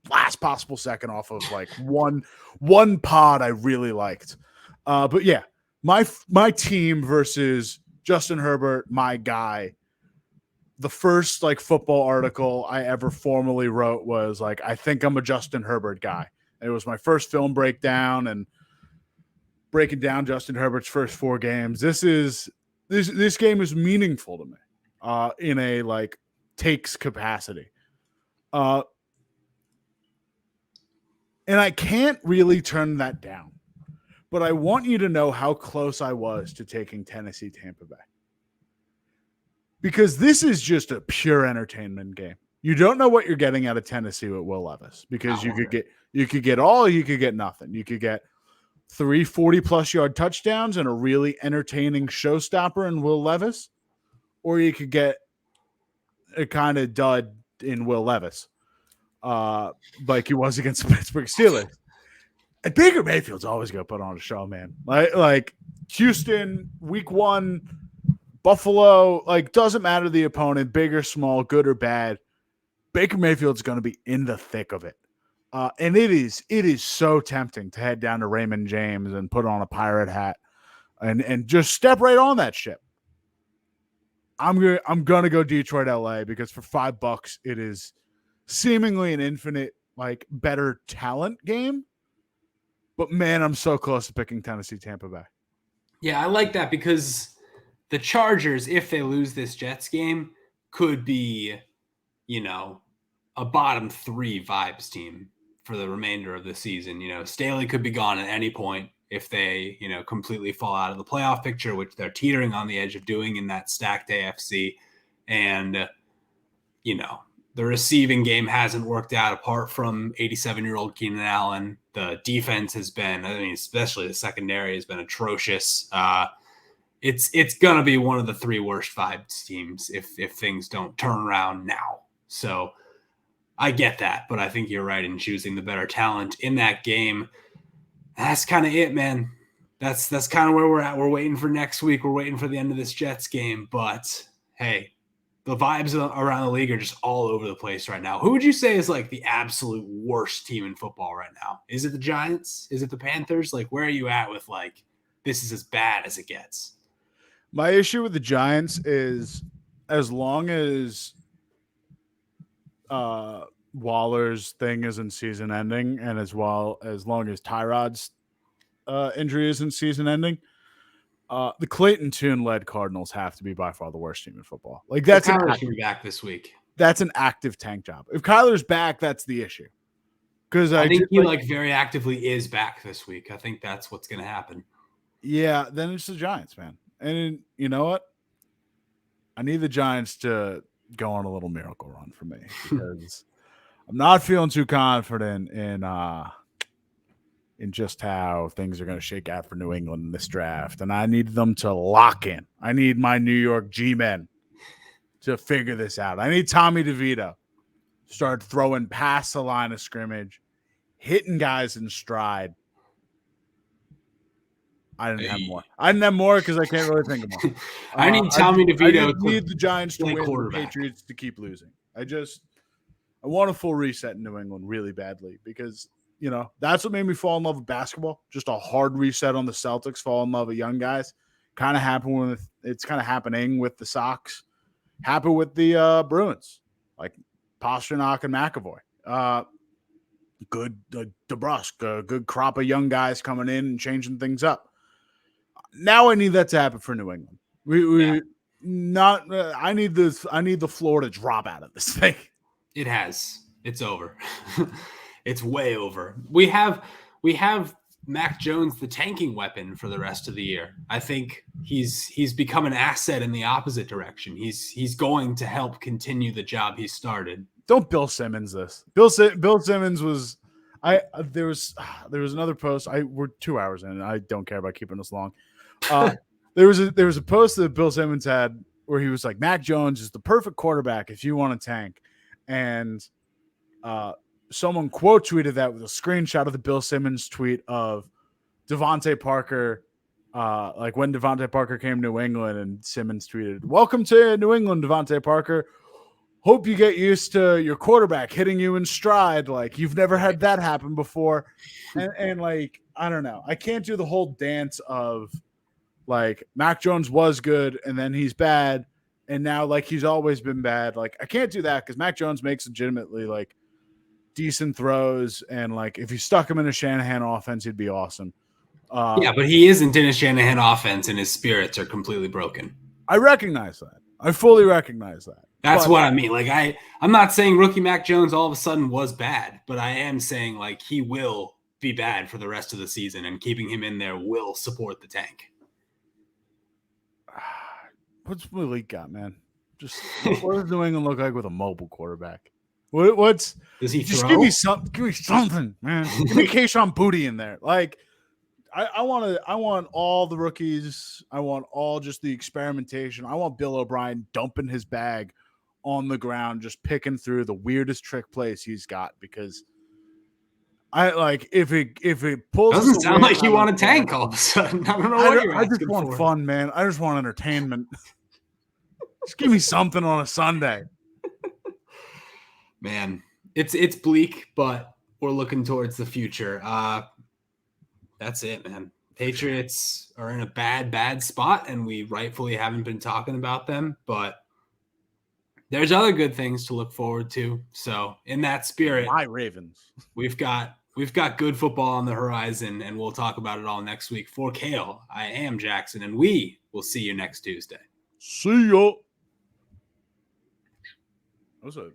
last possible second off of like one pod I really liked. But yeah, my team versus Justin Herbert, my guy. The first like football article I ever formally wrote was like, I think I'm a Justin Herbert guy. And it was my first film breakdown and breaking down Justin Herbert's first 4 games. This game is meaningful to me in a like takes capacity. And I can't really turn that down. But I want you to know how close I was to taking Tennessee Tampa Bay. Because this is just a pure entertainment game. You don't know what you're getting out of Tennessee with Will Levis, because you could get all, you could get nothing. You could get 3 40-plus yard touchdowns and a really entertaining showstopper in Will Levis, or you could get a kind of dud in Will Levis, like he was against the Pittsburgh Steelers. And Baker Mayfield's always going to put on a show, man. Like Houston, week 1, Buffalo, like doesn't matter the opponent, big or small, good or bad. Baker Mayfield's going to be in the thick of it. And it is so tempting to head down to Raymond James and put on a pirate hat and just step right on that ship. I'm gonna go Detroit, LA, because for $5, it is seemingly an infinite, like, better talent game. But man, I'm so close to picking Tennessee, Tampa Bay. Yeah, I like that, because the Chargers, if they lose this Jets game, could be, a bottom 3 vibes team for the remainder of the season. Staley could be gone at any point if they, completely fall out of the playoff picture, which they're teetering on the edge of doing in that stacked AFC. And, the receiving game hasn't worked out apart from 87-year-old Keenan Allen. The defense has been, especially the secondary has been atrocious. It's going to be one of the 3 worst vibes teams if things don't turn around now. So I get that, but I think you're right in choosing the better talent in that game. That's kind of it, man. That's kind of where we're at. We're waiting for next week. We're waiting for the end of this Jets game. But, hey, the vibes around the league are just all over the place right now. Who would you say is, like, the absolute worst team in football right now? Is it the Giants? Is it the Panthers? Like, where are you at with, like, this is as bad as it gets? My issue with the Giants is, as long as Waller's thing isn't season ending, and as long as Tyrod's injury isn't season ending, the Clayton Tune-led Cardinals have to be by far the worst team in football. Like, that's Kyler's gonna be back this week. That's an active tank job. If Kyler's back, that's the issue. Because I think he very actively is back this week. I think that's what's going to happen. Yeah, then it's the Giants, man. And you know what? I need the Giants to go on a little miracle run for me, because I'm not feeling too confident in just how things are going to shake out for New England in this draft. And I need them to lock in. I need my New York G-men to figure this out. I need Tommy DeVito to start throwing past the line of scrimmage, hitting guys in stride. I didn't have more because I can't really think of more. I need Tommy DeVito. I need the Giants to win, the Patriots to keep losing. I want a full reset in New England really badly, because that's what made me fall in love with basketball. Just a hard reset on the Celtics, fall in love with young guys. Kind of it's kind of happening with the Sox. Happened with the Bruins, like Pasternak and McAvoy. Good DeBrusque, good crop of young guys coming in and changing things up. Now I need that to happen for New England. I need the floor to drop out of this thing. It has. It's over. It's way over. We have Mac Jones, the tanking weapon for the rest of the year. I think he's become an asset in the opposite direction. He's going to help continue the job he started. Don't Bill Simmons this. Bill Simmons was there was another post. We're 2 hours in, and I don't care about keeping this long. There was a post that Bill Simmons had where he was like, Mac Jones is the perfect quarterback if you want to tank. And someone quote tweeted that with a screenshot of the Bill Simmons tweet of Devontae Parker, like when Devontae Parker came to New England, and Simmons tweeted, "Welcome to New England, Devontae Parker. Hope you get used to your quarterback hitting you in stride. Like, you've never had that happen before." And like, I don't know. I can't do the whole dance of like Mac Jones was good and then he's bad, and now like he's always been bad. Like, I can't do that, because Mac Jones makes legitimately like decent throws, and like if you stuck him in a Shanahan offense, he'd be awesome. Yeah, but he isn't in a Shanahan offense, and his spirits are completely broken. I recognize that. I fully recognize that. That's what I mean. Like I'm not saying rookie Mac Jones all of a sudden was bad, but I am saying like he will be bad for the rest of the season, and keeping him in there will support the tank. What's Malik got, man? Just what does New England look like with a mobile quarterback? What's does he just throw? Give me something, man. Give me Kayshon Boutte in there. Like I want all the rookies. I want all just the experimentation. I want Bill O'Brien dumping his bag on the ground, just picking through the weirdest trick plays he's got, because I like if it pulls. Doesn't sound like you want a tank all of a sudden. I don't know what you're asking I just want for. fun, man. I just want entertainment. Just give me something on a Sunday. Man, it's bleak, but we're looking towards the future. That's it, man. Patriots are in a bad spot, and we rightfully haven't been talking about them, but there's other good things to look forward to. So in that spirit, my Ravens, we've got good football on the horizon, and we'll talk about it all next week. For Kale, I am Jackson, and we will see you next Tuesday. See ya. That was a